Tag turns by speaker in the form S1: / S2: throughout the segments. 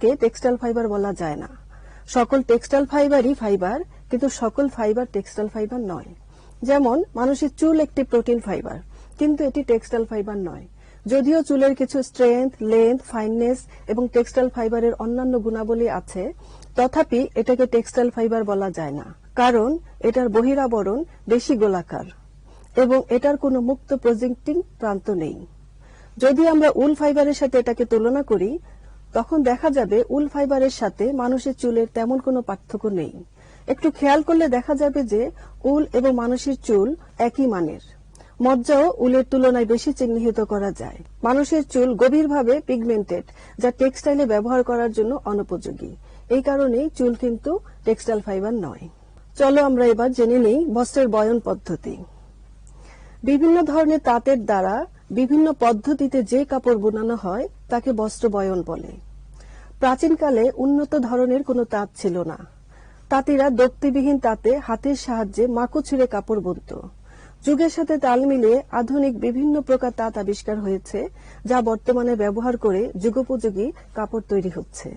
S1: কে textile fibre বলা যায় না। সকল টেক্সটাইল ফাইবারই ফাইবার, কিন্তু সকল ফাইবার টেক্সটাইল ফাইবার নয়। যেমন মানুষের চুল একটি প্রোটিন ফাইবার, কিন্তু এটি টেক্সটাইল ফাইবার নয়। যদিও চুলের কিছু স্ট্রেংথ, লেন্থ, ফাইননেস এবং টেক্সটাইল ফাইবারের অন্যান্য গুণাবলী আছে, তথাপি এটাকে টেক্সটাইল ফাইবার বলা যায় না, কারণ এটার বহিরাবরণ বেশি গোলাকার এবং এটার কোনো মুক্ত প্রজেক্টিং প্রান্ত নেই। যদি আমরা উল ফাইবারের সাথে এটাকে তুলনা করি, তখন দেখা যাবে উল ফাইবারের সাথে মানুষের চুলের তেমন কোনো পার্থক্য নেই। একটু খেয়াল করলে দেখা যাবে যে উল এবং মানুষের চুল একই মানের। মজ্জাও উলের তুলনায় বেশি চিহ্নিত করা যায়। মানুষের চুল গভীরভাবে পিগমেন্টেড, যা টেক্সটাইলে ব্যবহার করার জন্য অনুপযোগী। এই কারণেই চুল কিন্তু টেক্সটাইল ফাইবার নয়। চলো আমরা এবার জেনে নিই বস্ত্রের বয়ন পদ্ধতি। বিভিন্ন ধরনের তাঁতের দ্বারা বিভিন্ন পদ্ধতিতে যে কাপড় বোনানো হয় তাকে বস্ত্র বয়ন বলে। প্রাচীনকালে উন্নত ধরনের কোনো তাঁত ছিল না। তাঁতিরা দক্তিবিহীন তাঁতে হাতের সাহায্যে মাকু ছিঁড়ে কাপড় বুনত। যুগের সাথে তাল মিলিয়ে আধুনিক বিভিন্ন প্রকার তাঁত আবিষ্কার হয়েছে, যা বর্তমানে ব্যবহার করে যুগোপযোগী কাপড় তৈরি হচ্ছে।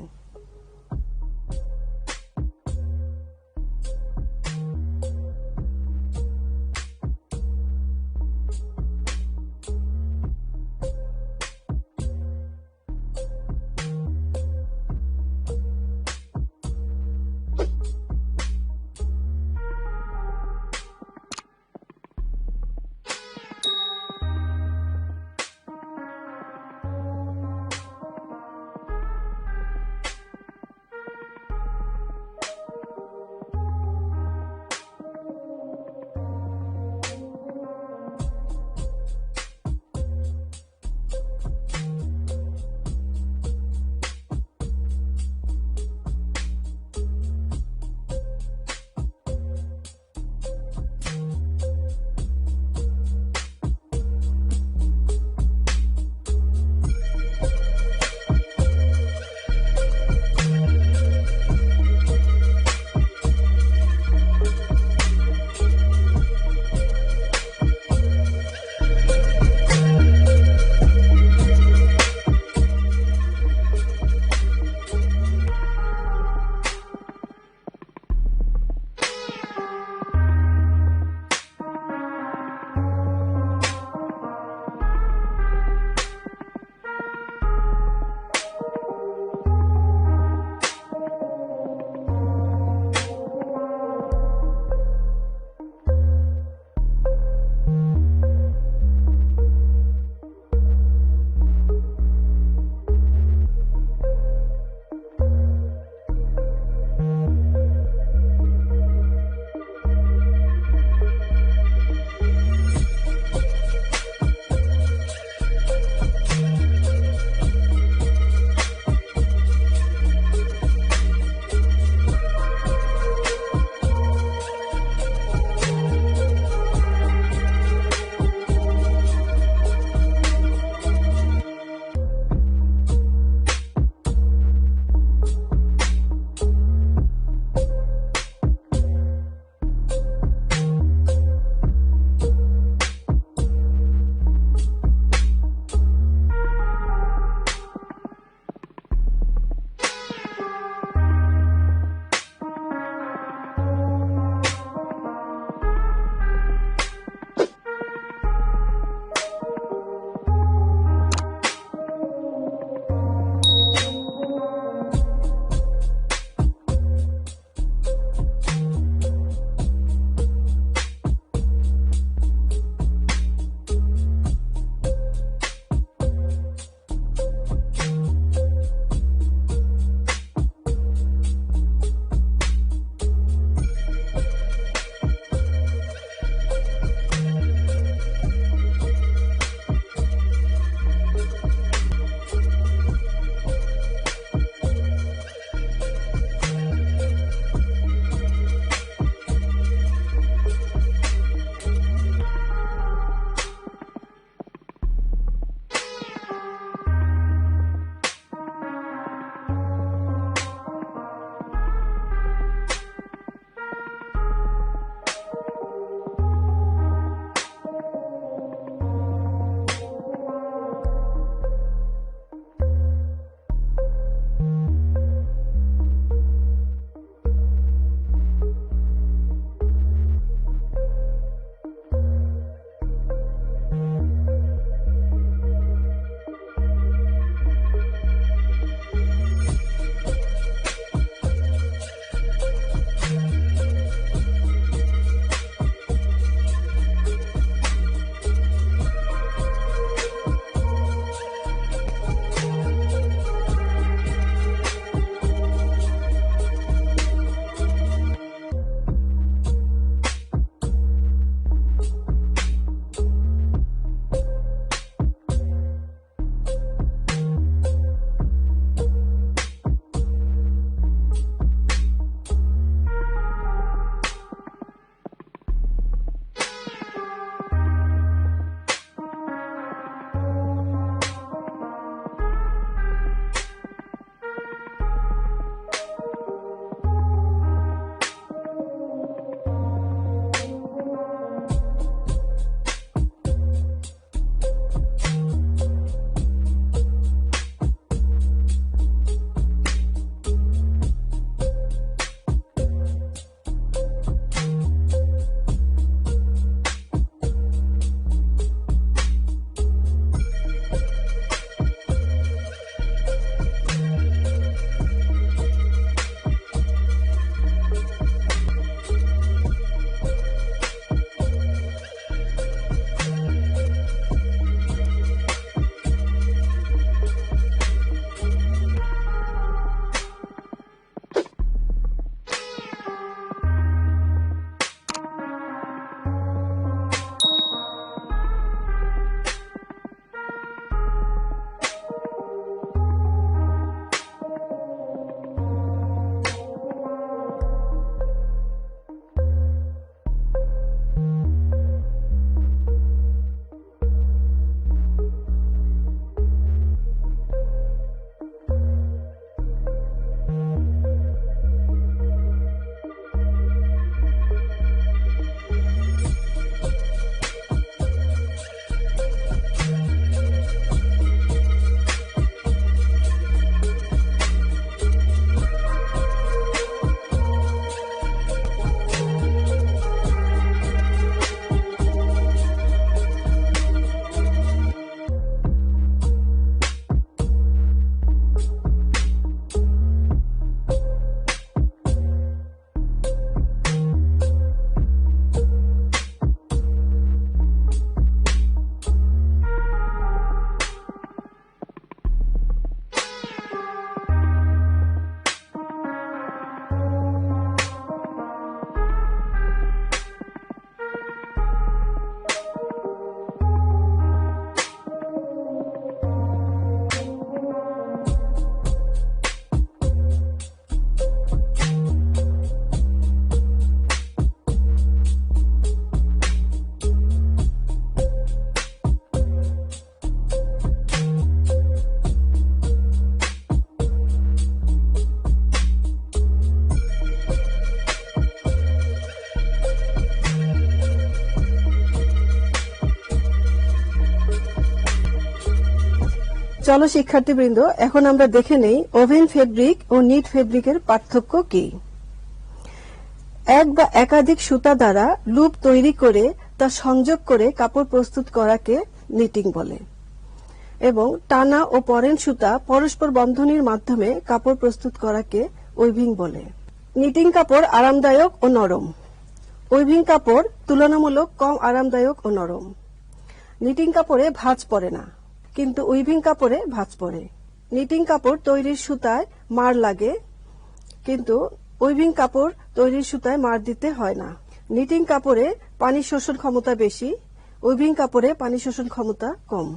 S1: চলো শিক্ষার্থীবৃন্দ, এখন আমরা দেখে নেই ওভেন ফেব্রিক ও নিট ফেব্রিকের পার্থক্য কি। এক বা একাধিক সুতা দ্বারা লুপ তৈরি করে তা সংযোগ করে কাপড় প্রস্তুত করাকে নিটিং বলে এবং টানা ও পরেন সুতা পরস্পর বন্ধনীর মাধ্যমে কাপড় প্রস্তুত করাকে উইভিং বলে। নিটিং কাপড় আরামদায়ক ও নরম, উইভিং কাপড় তুলনামূলক কম আরামদায়ক ও নরম। নিটিং কাপড়ে ভাঁজ পড়ে না, কিন্তু উইভিং কাপড়ে ভাঁজ পড়ে। নিটিং কাপড় তৈরির সুতায় মার লাগে, কিন্তু উইভিং কাপড় তৈরির সুতায় মার দিতে হয় না। নিটিং কাপড়ে পানি শোষণ ক্ষমতা বেশি, উইভিং কাপড়ে পানি শোষণ ক্ষমতা কম।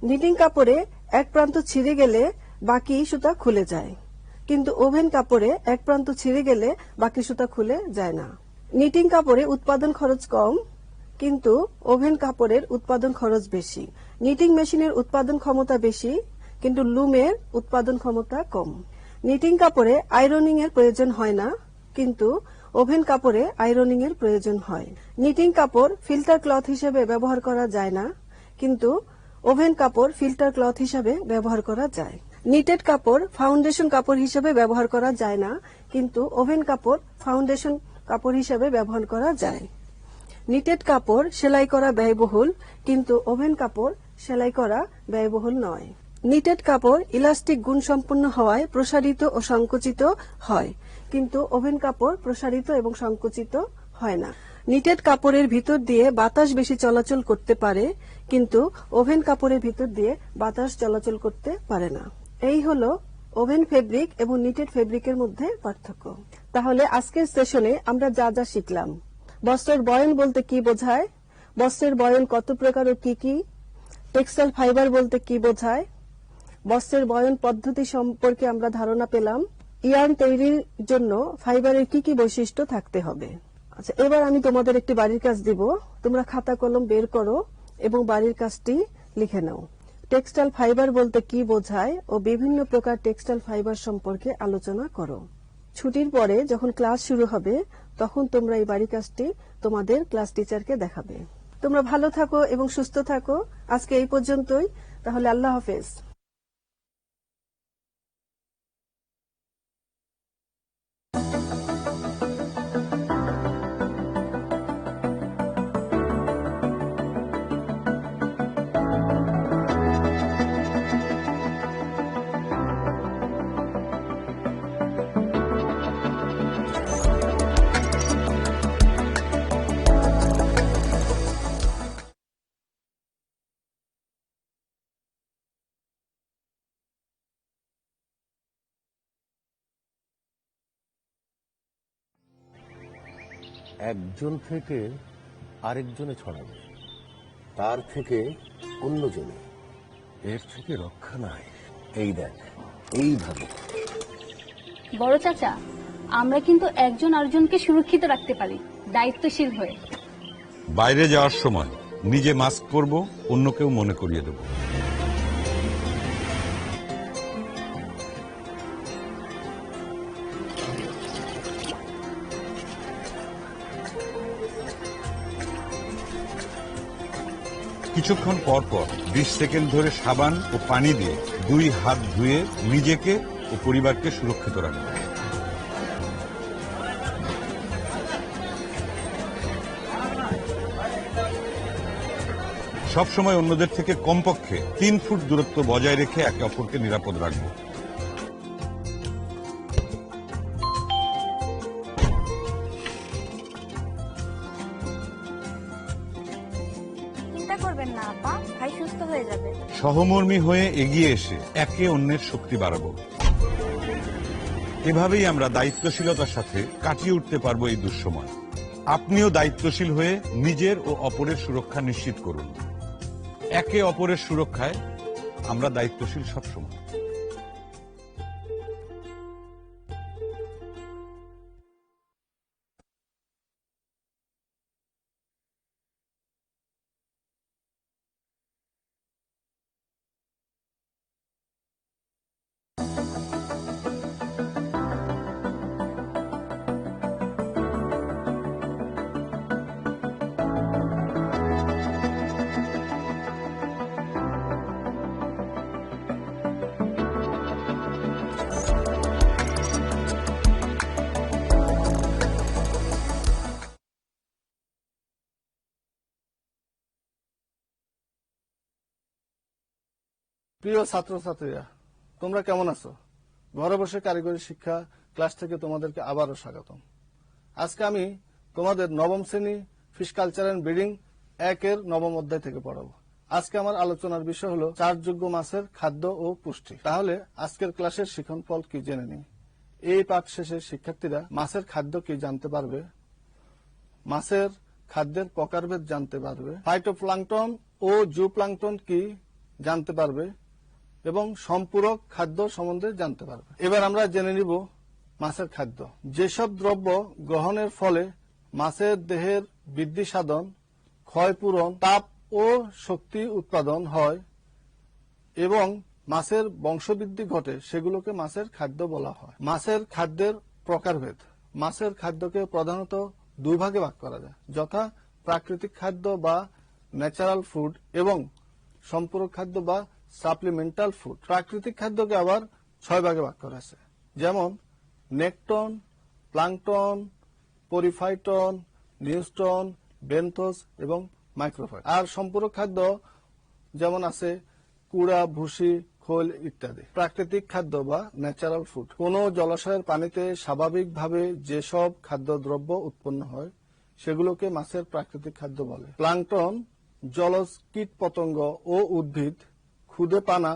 S1: নিটিং কাপড়ে এক প্রান্ত ছিঁড়ে গেলে বাকি সুতা খুলে যায়, কিন্তু ওভেন কাপড়ে এক প্রান্ত ছিঁড়ে গেলে বাকি সুতা খুলে যায় না। নিটিং কাপড়ে উৎপাদন খরচ কম, কিন্তু ওভেন কাপড়ের উৎপাদন খরচ বেশি। নিটিং মেশিনের উৎপাদন ক্ষমতা বেশি, কিন্তু লুমের উৎপাদন ক্ষমতা কম। নিটিং কাপড়ে আয়রনিং এর প্রয়োজন হয় না, কিন্তু ওভেন কাপড়ে আয়রনিং এর প্রয়োজন হয়। নিটিং কাপড় ফিল্টার ক্লথ হিসেবে ব্যবহার করা যায় না, কিন্তু ওভেন কাপড় ফিল্টার ক্লথ হিসেবে ব্যবহার করা যায়। নিটেড কাপড় ফাউন্ডেশন কাপড় হিসেবে ব্যবহার করা যায় না, কিন্তু ওভেন কাপড় ফাউন্ডেশন কাপড় হিসেবে ব্যবহার করা যায়। নিটেড কাপড় সেলাই করা ব্যয়বহুল, কিন্তু ওভেন কাপড় সেলাই করা ব্যয়বহুল নয়। নিটেড কাপড় ইলাস্টিক গুণসম্পন্ন হওয়ায় প্রসারিত ও সংকুচিত হয়, কিন্তু ওভেন কাপড় প্রসারিত এবং সংকুচিত হয় না। নিটেড কাপড়ের ভিতর দিয়ে বাতাস বেশি চলাচল করতে পারে, কিন্তু ওভেন কাপড়ের ভিতর দিয়ে বাতাস চলাচল করতে পারে না। এই হলো ওভেন ফেব্রিক এবং নিটেড ফেব্রিকের মধ্যে পার্থক্য। তাহলে আজকের সেশনে আমরা যা যা শিখলাম: বস্ত্রের বয়ন বলতে কি বোঝায়, বস্ত্রের বয়ন কত প্রকার ও কি কি, টেক্সটাইল ফাইবার বলতে কি বোঝায়, বস্ত্রের বয়ন পদ্ধতি সম্পর্কে আমরা ধারণা পেলাম, ইয়ার্ন তৈরির জন্য ফাইবারের কি কি বৈশিষ্ট্য থাকতে হবে। আচ্ছা, এবার আমি তোমাদের একটি বাড়ির কাজ দিব, তোমরা খাতা কলম বের করো এবং বাড়ির কাজটি লিখে নাও। টেক্সটাইল ফাইবার বলতে কি বোঝায় ও বিভিন্ন প্রকার টেক্সটাইল ফাইবার সম্পর্কে আলোচনা করো। ছুটির পরে যখন ক্লাস শুরু হবে তখন তোমরা এই বাড়ির কাজটি তোমাদের ক্লাস টিচারকে দেখাবে। তোমরা ভালো থাকো এবং সুস্থ থাকো। আজকে এই পর্যন্তই, তাহলে আল্লাহ হাফেজ।
S2: একজন থেকে আরেকজনে ছড়াবে, তার থেকে অন্যজনে, এর থেকে রক্ষা নাই। এই দেখ, এইভাবে।
S3: বড় চাচা, আমরা কিন্তু একজন আরেকজনকে সুরক্ষিত রাখতে পারি দায়িত্বশীল হয়ে।
S4: বাইরে যাওয়ার সময় নিজে মাস্ক পরব, অন্যকেও মনে করিয়ে দেব। কিছুক্ষণ পর পর 20 সেকেন্ড ধরে সাবান ও পানি দিয়ে 2 হাত ধুয়ে নিজেকে ও পরিবারকে সুরক্ষিত রাখুন। সবসময় অন্যদের থেকে কমপক্ষে 3 ফুট দূরত্ব বজায় রেখে একে অপরকে নিরাপদ রাখব।
S3: চিন্তা করবেন না আপা, ভাই সুস্থ হয়ে যাবে।
S4: সহমর্মী হয়ে এগিয়ে এসে একে অন্যের শক্তি বাড়াবো। এভাবেই আমরা দায়িত্বশীলতার সাথে কাটিয়ে উঠতে পারবো এই দুঃসময়। আপনিও দায়িত্বশীল হয়ে নিজের ও অপরের সুরক্ষা নিশ্চিত করুন। একে অপরের সুরক্ষায় আমরা দায়িত্বশীল সবসময়।
S5: প্রিয় ছাত্রছাত্রীরা, তোমরা কেমন আছো? ঘরে বসে কারিগরি শিক্ষা ক্লাস থেকে তোমাদেরকে আবারও স্বাগতম। আজকে আমি তোমাদের নবম শ্রেণী ফিশ কালচার এন্ড ব্রিডিং 1-এর নবম অধ্যায় থেকে পড়াবো। আজকে আমার আলোচনার বিষয় হলো চাষযোগ্য মাছের খাদ্য ও পুষ্টি। তাহলে আজকের ক্লাসের শিক্ষণফল কি জেনে নিই। এই পাঠ শেষে শিক্ষার্থীরা মাছের খাদ্য কি জানতে পারবে, মাছের খাদ্যের প্রকারভেদ জানতে পারবে, ফাইটোপ্লাঙ্কটন ও জুপ্লাঙ্কটন কি জানতে পারবে এবং সম্পূরক খাদ্য সম্বন্ধে জানতে পারবে। এবার আমরা জেনে নিব মাছের খাদ্য। যেসব দ্রব্য গ্রহণের ফলে মাছের দেহের বৃদ্ধি সাধন, ক্ষয়পূরণ, তাপ ও শক্তি উৎপাদন হয় এবং মাছের বংশবৃদ্ধি ঘটে, সেগুলোকে মাছের খাদ্য বলা হয়। মাছের খাদ্যের প্রকারভেদ। মাছের খাদ্যকে প্রধানত দুই ভাগে ভাগ করা যায়, যথা প্রাকৃতিক খাদ্য বা ন্যাচারাল ফুড এবং সম্পূরক খাদ্য বা সাপ্লিমেন্টাল ফুড। প্রাকৃতিক খাদ্যকে আবার 6 ভাগে ভাগ করা আছে, যেমন নেকটন, প্লাঙ্কটন, পরিফাইটন, নিউস্টন, বেন্থোস এবং মাইক্রোফাইট। আর সম্পূরক খাদ্য যেমন আছে কুড়া, ভুসি, খোল ইত্যাদি। প্রাকৃতিক খাদ্য বা ন্যাচারাল ফুড। কোন জলাশয়ের পানিতে স্বাভাবিকভাবে যেসব খাদ্যদ্রব্য উৎপন্ন হয় সেগুলোকে মাছের প্রাকৃতিক খাদ্য বলে। প্লাঙ্কটন জলজ কীট পতঙ্গ ও উদ্ভিদ, ক্ষুদে পানা,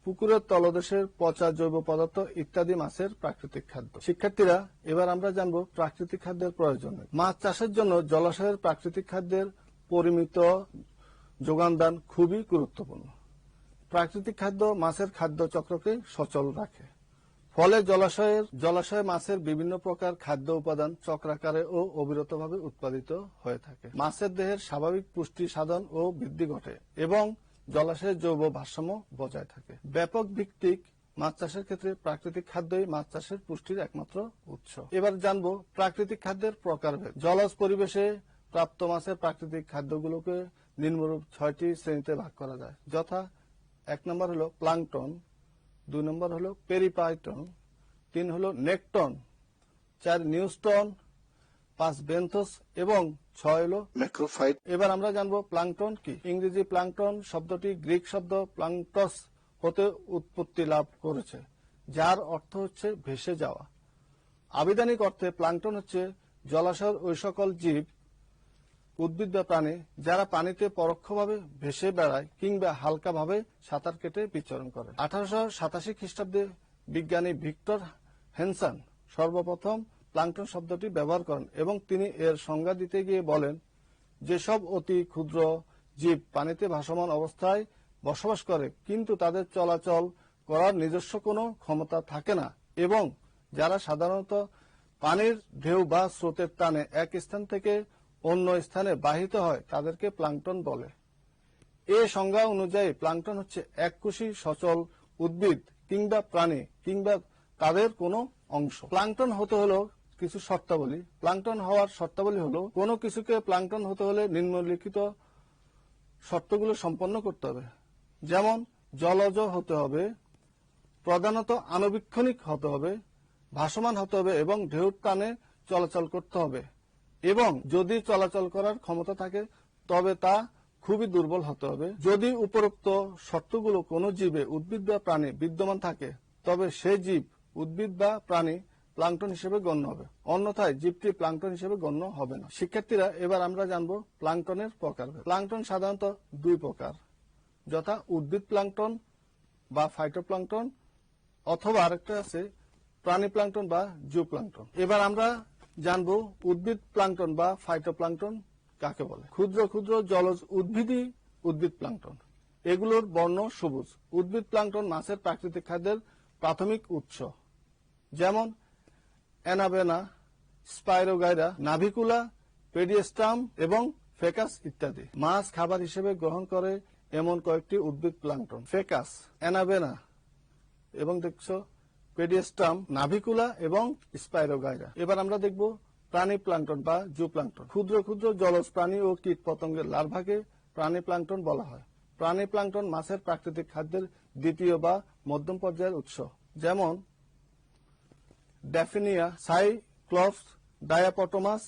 S5: পুকুরের তলদেশের পচা জৈব পদার্থ ইত্যাদি মাছের প্রাকৃতিক খাদ্য। শিক্ষার্থীরা, এবার আমরা জানবো প্রাকৃতিক খাদ্যের প্রয়োজন। মাছ চাষের জন্য জলাশয়ের প্রাকৃতিক খাদ্যের পরিমিত যোগানদান খুবই গুরুত্বপূর্ণ। প্রাকৃতিক খাদ্য মাছের খাদ্য চক্রকে সচল রাখে, ফলে জলাশয়ে মাছের বিভিন্ন প্রকার খাদ্য উপাদান চক্রাকারে ও অবিরতভাবে উৎপাদিত হয়ে থাকে। মাছের দেহের স্বাভাবিক পুষ্টি সাধন ও বৃদ্ধি ঘটে এবং জলাশয়ের জৈব ভারসাম্য বজায় থাকে। ব্যাপক ভিত্তিক মাছ চাষের ক্ষেত্রে প্রাকৃতিক খাদ্যই মাছ চাষের পুষ্টির একমাত্র উৎস। এবার জানবো প্রাকৃতিক খাদ্যের প্রকারভেদ। জলজ পরিবেশে প্রাপ্ত মাছের প্রাকৃতিক খাদ্যগুলোকে নিম্নরূপ 6টি শ্রেণীতে ভাগ করা যায়, যথা 1 নম্বর হলো প্লাঙ্কটন, 2 নম্বর হলো পেরিপাইটন, 3 হলো নেকটন, 4 নিউস্টন, 5 বেন্থোস এবং 6 হলো ম্যাক্রোফাইট। এবার আমরা জানবো প্লাঙ্কটন কি। ইংরেজি প্লাঙ্কটন শব্দটি গ্রিক শব্দ প্লাঙ্কটস হতে উৎপত্তি লাভ করেছে, যার অর্থ হচ্ছে ভেসে যাওয়া। আবিধানিক অর্থে প্লাঙ্কটন হচ্ছে জলাশয়ের ওই সকল জীব, উদ্ভিদ বা প্রাণী যারা পানিতে পরোক্ষভাবে ভেসে বেড়ায় কিংবা হালকাভাবে সাঁতার কেটে বিচরণ করে। 1887 খ্রিস্টাব্দে বিজ্ঞানী ভিক্টর হেনসন সর্বপ্রথম প্লাঙ্কটন শব্দটি ব্যবহার করেন এবং তিনি এর সংজ্ঞা দিতে গিয়ে বলেন, যেসব অতি ক্ষুদ্র জীব পানিতে ভাসমান অবস্থায় বসবাস করে কিন্তু তাদের চলাচল করার নিজস্ব কোনো ক্ষমতা থাকে না এবং যারা সাধারণত পানির ঢেউ বা স্রোতের টানে এক স্থান থেকে অন্য স্থানে বাহিত হয় তাদেরকে প্লাঙ্কটন বলে। এই সংজ্ঞা অনুযায়ী প্লাঙ্কটন হচ্ছে এককোষী সচল উদ্ভিদ কিংবা প্রাণী কিংবা তাদের কোনো অংশ। প্লাঙ্কটন হতে হলো কিছু শর্তাবলী। প্লাঙ্কটন হওয়ার শর্তাবলী হলো কোনো কিছুকে প্লাঙ্কটন হতে হলে নিম্নলিখিত শর্তগুলো সম্পন্ন করতে হবে, যেমন জলজ হতে হবে, প্রধানত আণুবীক্ষণিক হতে হবে, ভাসমান হতে হবে এবং ঢেউর টানে চলাচল করতে হবে এবং যদি চলাচল করার ক্ষমতা থাকে তবে তা খুবই দুর্বল হতে হবে। যদি উপরোক্ত শর্তগুলো কোনো জীবে, উদ্ভিদ বা প্রাণী বিদ্যমান থাকে তবে সে জীব, উদ্ভিদ বা প্রাণী প্লাঙ্কটন হিসেবে গণ্য হবে, অন্যথায় জীবটি প্লাঙ্কটন হিসেবে গণ্য হবে না। শিক্ষার্থীরা, এবার আমরা জানবো প্লাঙ্কটনের প্রকারভেদ। প্লাঙ্কটন সাধারণত 2 প্রকার, যথা উদ্ভিদ প্লাঙ্কটন বা ফাইটোপ্লাঙ্কটন অথবা আরেকটা আছে প্রাণী প্লাঙ্কটন বা জুপ্লাঙ্কটন। এবার আমরা জানবো উদ্ভিদ প্লাঙ্কটন বা ফাইটোপ্লাঙ্কটন কাকে বলে। ক্ষুদ্র ক্ষুদ্র জলজ উদ্ভিদই উদ্ভিদ প্লাঙ্কটন। এগুলোর বর্ণ সবুজ। উদ্ভিদ প্লাঙ্কটন মাছের প্রাকৃতিক খাদ্যের প্রাথমিক উৎস, যেমন অ্যানাবেনা, স্পাইরোগাইরা, নাভিকুলা, পেডিয়েস্টাম এবং ফেকাস ইত্যাদি। মাছ খাবার হিসেবে গ্রহণ করে এমন কয়েকটি উদ্ভিদ প্লাঙ্কটন: ফেকাস, অ্যানাবেনা এবং দেখছো পেডিয়েস্টাম, নাভিকুলা এবং স্পাইরোগাইরা। এবার আমরা দেখব প্রাণী প্লাঙ্কটন বা জুপ্লাঙ্কটন। ক্ষুদ্র ক্ষুদ্র জলজ প্রাণী ও কীট পতঙ্গের লার্ভাকে প্রাণী প্লাঙ্কটন বলা হয়। প্রাণী প্লাঙ্কটন মাছের প্রাকৃতিক খাদ্যের দ্বিতীয় বা মধ্যম পর্যায়ের উৎস, যেমন ড্যাফিনিয়া, সাইক্লপস, ডায়াপটোমাস,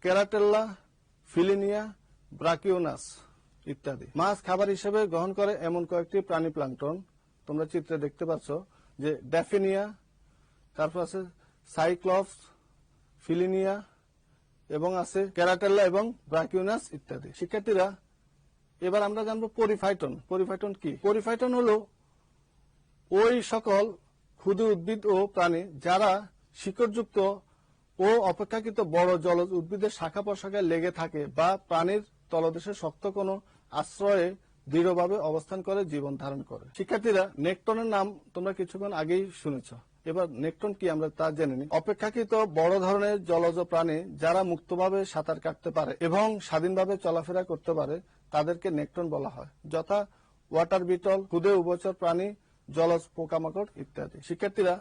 S5: কেরাটেল্লা, ফিলিনিয়া, ব্রাকিওনাস ইত্যাদি। মাছ খাবার হিসেবে গ্রহণ করে এমন কয়েকটি প্রাণী প্লাঙ্কটন তোমরা চিত্রে দেখতে পাচ্ছ, যে ড্যাফিনিয়া, তারপর আছে সাইক্লপস, ফিলিনিয়া, এবং আছে ক্যারাটেল্লা এবং ব্রাকিউনাস ইত্যাদি। শিক্ষার্থীরা, এবার আমরা জানবো পরিফাইটন। পরিফাইটন কি? পরিফাইটন হলো ওই সকল ক্ষুদ্র উদ্ভিদ ও প্রাণী যারা শিকড়যুক্ত ও অপেক্ষাকৃত বড় জলজ উদ্ভিদের শাখা প্রশাখায় লেগে থাকে বা প্রাণীর তলদেশে শক্ত কোনো আশ্রয়ে দৃঢ়ভাবে অবস্থান করে জীবন ধারণ করে। শিক্ষার্থীরা, নেকটনের নাম তোমরা কিছুক্ষণ আগেই শুনেছ। এবার নেকটন কি আমরা তা জেনে নিই। অপেক্ষাকৃত বড় ধরনের জলজ প্রাণী যারা মুক্তভাবে সাঁতার কাটতে পারে এবং স্বাধীনভাবে চলাফেরা করতে পারে তাদেরকে নেকটন বলা হয়, যথা ওয়াটার বিটল, ক্ষুদে উভচর প্রাণী, জলজ পোকামাকড় ইত্যাদি। শিক্ষার্থীরা,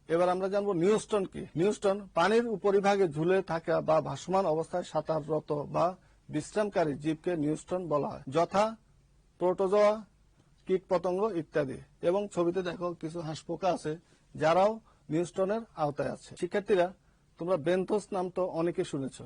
S5: এবার আমরা জানবো নিউস্টন কি। নিউস্টন পানির উপরিভাগে ঝুলে থাকা বা ভাসমান অবস্থায় সাঁতাররত বা বিশ্রামকারী জীবকে নিউস্টন বলা হয়, যথা প্রোটোজোয়া, কীট পতঙ্গ ইত্যাদি। এবং ছবিতে দেখো কিছু হাঁসপোকা আছে যারাও নিউস্টনের আওতায় আছে। শিক্ষার্থীরা, তোমরা বেনথোস নাম তো অনেকে শুনেছ।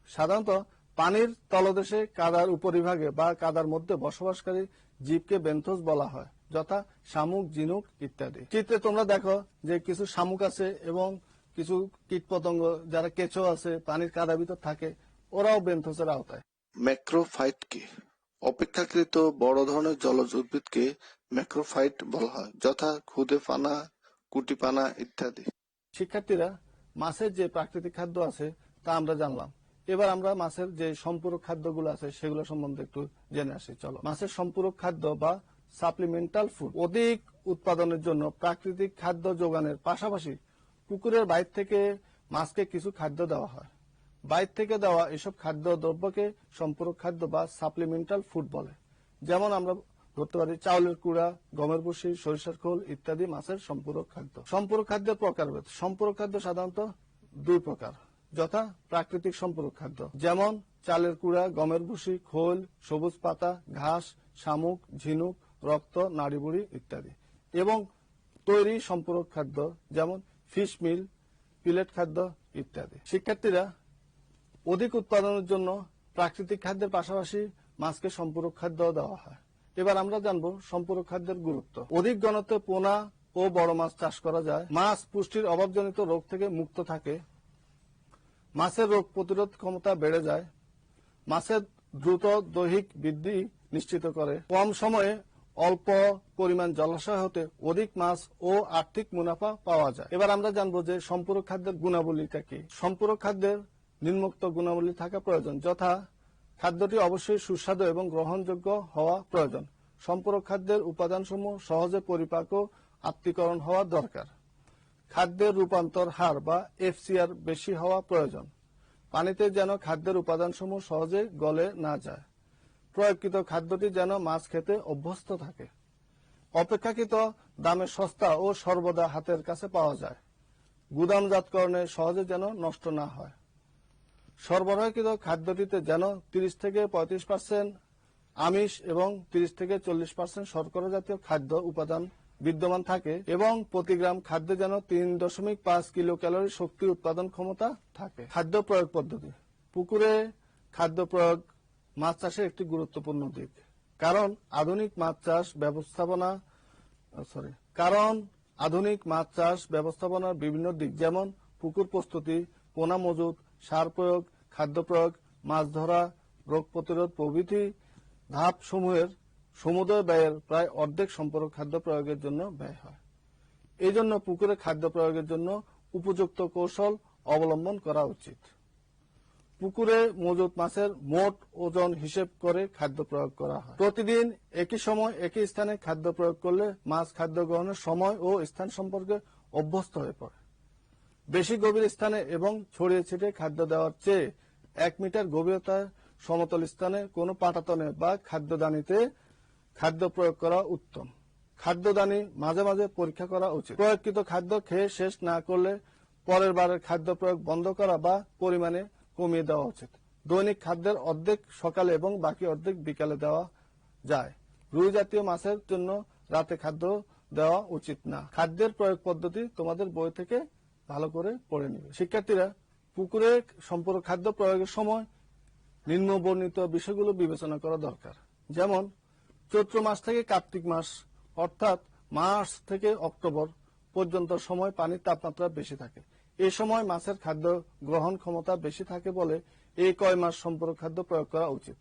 S5: সাধারণত পানির তলদেশে কাদার উপরিভাগে বা কাদার মধ্যে বসবাসকারী জীবকে বেনথোস বলা হয়, যথা শামুক, ঝিনুক ইত্যাদি। চিত্রে তোমরা দেখো যে কিছু শামুক আছে এবং কিছু কীট পতঙ্গ যারা কেঁচো আছে, পানির কাদার ভিতর থাকে, ওরাও বেনথোসের আওতায়।
S6: ম্যাক্রোফাইট কি? অপেক্ষাকৃত বড় ধরনের জলজ উদ্ভিদকে ম্যাক্রোফাইট বলা হয়, যথা ক্ষুদে পানা, কুটি পানা ইত্যাদি।
S5: শিক্ষার্থীরা, মাছের যে প্রাকৃতিক খাদ্য আছে তা আমরা জানলাম। এবার আমরা মাছের যে সম্পূরক খাদ্যগুলো আছে সেগুলো সম্বন্ধে একটু জেনে আসি। চলো, মাছের সম্পূরক খাদ্য বা সাপ্লিমেন্টাল ফুড। অধিক উৎপাদনের জন্য প্রাকৃতিক খাদ্য যোগানের পাশাপাশি পুকুরের বাইর থেকে মাছকে কিছু খাদ্য দেওয়া হয়। বাইর থেকে দেওয়া এসব খাদ্য দ্রব্যকে সম্পূরক খাদ্য বা সাপ্লিমেন্টাল ফুড বলে। যেমন আমরা ধরতে পারি চাউলের কুড়া, গমের ভুসি, সরিষার খোল ইত্যাদি মাছের সম্পূরক খাদ্য। সম্পূরক খাদ্যের প্রকারভেদ। সম্পূরক খাদ্য সাধারণত দুই প্রকার, যথা প্রাকৃতিক সম্পূরক খাদ্য, যেমন চালের কুড়া, গমের ভুসি, খোল, সবুজ পাতা, ঘাস, শামুক, ঝিনুক, রক্ত, নাড়িভুড়ি ইত্যাদি, এবং তৈরি সম্পূরক খাদ্য, যেমন ফিশ মিল, পিলেট খাদ্য ইত্যাদি। শিক্ষার্থীরা, অধিক উৎপাদনের জন্য প্রাকৃতিক খাদ্যের পাশাপাশি মাছকে সম্পূরক খাদ্য দেওয়া হয়। এবার আমরা জানবো সম্পূরক খাদ্যের গুরুত্ব। অধিক ঘনত্বে পোনা ও বড় মাছ চাষ করা যায়। মাছ পুষ্টির অভাবজনিত রোগ থেকে মুক্ত থাকে। মাছের রোগ প্রতিরোধ ক্ষমতা বেড়ে যায়। মাছের দ্রুত দৈহিক বৃদ্ধি নিশ্চিত করে। কম সময়ে অল্প পরিমাণ জলাশয় হতে অধিক মাছ ও আর্থিক মুনাফা পাওয়া যায়। এবার আমরা জানবো যে সম্পূরক খাদ্যের গুণাবলীটা কি। সম্পূরক খাদ্যের নিম্নোক্ত গুণাবলী থাকা প্রয়োজন, যথা খাদ্যটি অবশ্যই সুস্বাদু এবং গ্রহণযোগ্য হওয়া প্রয়োজন। সম্পূরক খাদ্যের উপাদানসমূহ সহজে পরিপাক ও আত্তীকরণ হওয়া দরকার। খাদ্যের রূপান্তর হার বা এফসিআর বেশি হওয়া প্রয়োজন। পানিতে যেন খাদ্যের উপাদানসমূহ সহজে গলে না যায়। প্রয়োগকৃত খাদ্যটি যেন মাছ খেতে অভ্যস্ত থাকে। অপেক্ষাকৃত দামে সস্তা ও সর্বদা হাতের কাছে পাওয়া যায়। গুদামজাতকরণে সহজে যেন নষ্ট না হয়। সরবরাহকৃত খাদ্যটিতে যেন 30 থেকে 35% আমিষ এবং 30 থেকে 40% শর্করা জাতীয় খাদ্য উপাদান বিদ্যমান থাকে এবং প্রতি গ্রাম খাদ্যে যেন 3.5 কিলো ক্যালোরি শক্তি উৎপাদন ক্ষমতা থাকে। খাদ্য প্রয়োগ পদ্ধতি। পুকুরে খাদ্য প্রয়োগ মাছ চাষের একটি গুরুত্বপূর্ণ দিক, কারণ আধুনিক মাছ চাষ ব্যবস্থাপনার বিভিন্ন দিক, যেমন পুকুর প্রস্তুতি, পোনা মজুত, সার প্রয়োগ, খাদ্য প্রয়োগ, মাছ ধরা, রোগ প্রতিরোধ প্রভৃতি ধাপ সমূহের সমুদয় ব্যয়ের প্রায় অর্ধেক সম্পূরক খাদ্য প্রয়োগের জন্য ব্যয় হয়। এই জন্য পুকুরে খাদ্য প্রয়োগের জন্য উপযুক্ত কৌশল অবলম্বন করা উচিত। পুকুরে মজুত মাছের মোট ওজন হিসেব করে খাদ্য প্রয়োগ করা হয়। প্রতিদিন একই সময় একই স্থানে খাদ্য প্রয়োগ করলে মাছ খাদ্য গ্রহণের সময় ও স্থান সম্পর্কে অভ্যস্ত হয়ে পড়ে। বেশি গভীর স্থানে এবং ছড়িয়ে ছিটিয়ে খাদ্য দেওয়ার চেয়ে 1 মিটার গভীরতায় সমতল স্থানে কোনো পাটাতনে বা খাদ্যদানিতে খাদ্য প্রয়োগ করা উত্তম। খাদ্যদানি মাঝে মাঝে পরীক্ষা করা উচিত। প্রয়োগকৃত খাদ্য খেয়ে শেষ না করলে পরের বারের খাদ্য প্রয়োগ বন্ধ করা বা পরিমাণে কমিয়ে দেওয়া উচিত। দৈনিক খাদ্যের অর্ধেক সকালে এবং বাকি অর্ধেক বিকালে দেওয়া যায়। রুই জাতীয় মাছের জন্য রাতে খাদ্য দেওয়া উচিত না। খাদ্যের প্রয়োগ পদ্ধতি তোমাদের বই থেকে ভালো করে পড়ে নিবে। শিক্ষার্থীরা, পুকুরে সম্পূরক খাদ্য প্রয়োগের সময় নিম্নবর্ণিত বিষয়গুলো বিবেচনা করা দরকার। যেমন চৈত্র মাস থেকে কার্তিক মাস অর্থাৎ মার্চ থেকে অক্টোবর পর্যন্ত সময় পানির তাপমাত্রা বেশি থাকে। এই সময় মাছের খাদ্য গ্রহণ ক্ষমতা বেশি থাকে বলে এই কয় মাস সম্পূরক খাদ্য প্রয়োগ করা উচিত।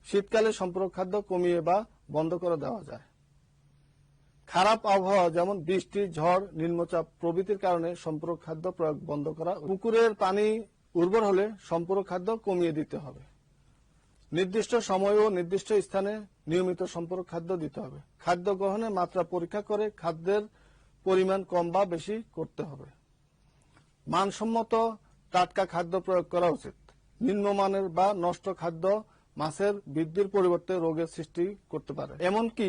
S5: শীতকালে সম্পূরক খাদ্য কমিয়ে বা বন্ধ করে দেওয়া যায়। খারাপ আবহাওয়া যেমন বৃষ্টি, ঝড়, নিম্নচাপ প্রভৃতির কারণে সম্পূরক খাদ্য প্রয়োগ বন্ধ করা। পুকুরের পানি উর্বর হলে সম্পূরক খাদ্য কমিয়ে দিতে হবে। নির্দিষ্ট সময় ও নির্দিষ্ট স্থানে নিয়মিত সম্পূরক খাদ্য দিতে হবে। খাদ্য গ্রহণের মাত্রা পরীক্ষা করে খাদ্যের পরিমাণ কম বা বেশি করতে হবে। মানসম্মত টাটকা খাদ্য প্রয়োগ করা উচিত। নিম্নমানের বা নষ্ট খাদ্য মাছের বৃদ্ধির পরিবর্তে রোগের সৃষ্টি করতে পারে, এমনকি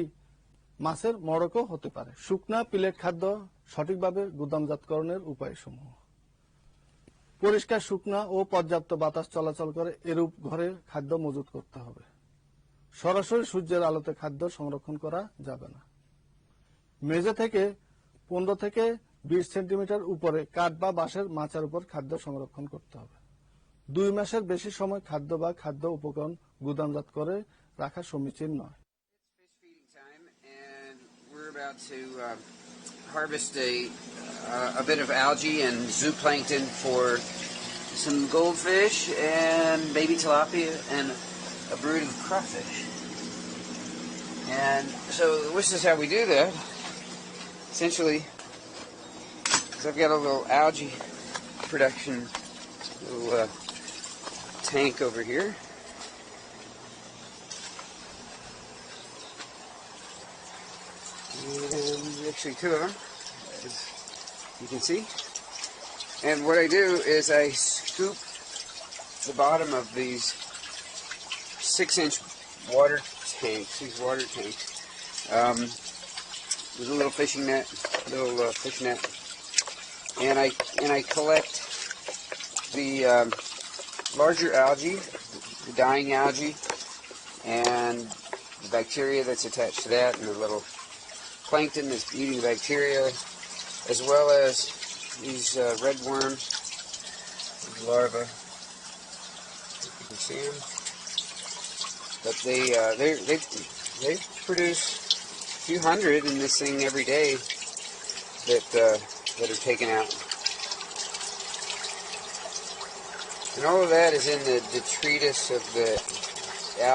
S5: মাছের মড়কও হতে পারে। শুকনা পিলেট খাদ্য সঠিকভাবে গুদামজাতকরণের উপায়সমূহ: পরিষ্কার, শুকনা ও পর্যাপ্ত বাতাস চলাচল করে এরূপ ঘরে খাদ্য মজুত করতে হবে। সরাসরি সূর্যের আলোতে খাদ্য সংরক্ষণ করা যাবে না। মেঝে থেকে 15 থেকে 20 সেন্টিমিটার উপরে কাঠ বা বাঁশের মাচার উপর খাদ্য সংরক্ষণ করতে হবে। 2 মাসের বেশি সময় খাদ্য বা খাদ্য উপকরণ গুদামজাত করে রাখা সমীচীন নয়।
S7: Fish feeding time, and we're about to harvest a bit of algae and zooplankton for some goldfish and baby tilapia and a brood of crawfish. And so this is how we do that. Essentially, I've got a little algae production little tank over here. And actually 2 of them, as you can see. And what I do is I scoop the bottom of these 6-inch water tanks, with a little fishing net, fish net, and I collect the larger algae, the dying algae, and the bacteria that's attached to that, and the little plankton that's eating the bacteria, as well as these red worms, these larvae. You can see them, but they produce a few hundred in this thing every day that are taken out. And all of that is in the detritus of the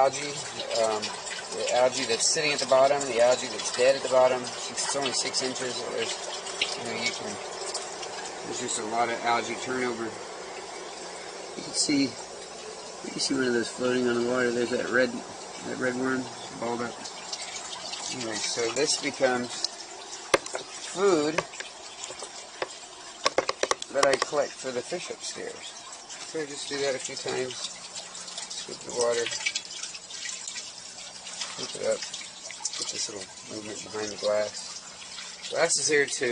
S7: algae. The algae that's sitting at the bottom, the algae that's dead at the bottom. Since it's only 6 inches, there's just a lot of algae turnover. You can see one of those floating on the water. There's that red worm balled up. Anyway, so this becomes food that I collect for the fish upstairs. So I just do that a few times. Scoop the water. Scoop it up. Get this little movement behind the glass. Glass is here to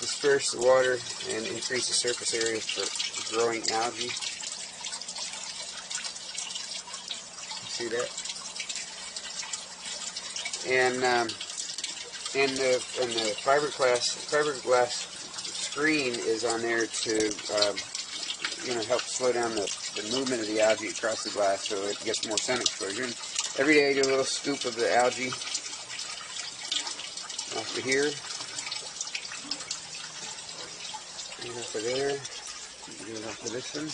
S7: disperse the water and increase the surface area for growing algae. See that? And the fiberglass screen is on there to help slow down the movement of the algae across the glass so it gets more sun exposure. And every day I do a little scoop of the algae off of here, and off of there, and off of this one.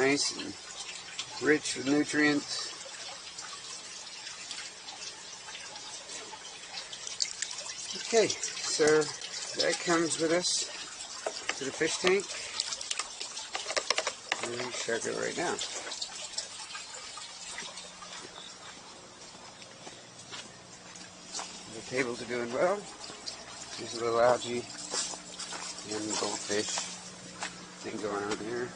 S7: Nice and rich with nutrients. Okay, so that comes with us to the fish tank. And we shut it right now. The tables are doing well. There's a little algae and goldfish thing going on here.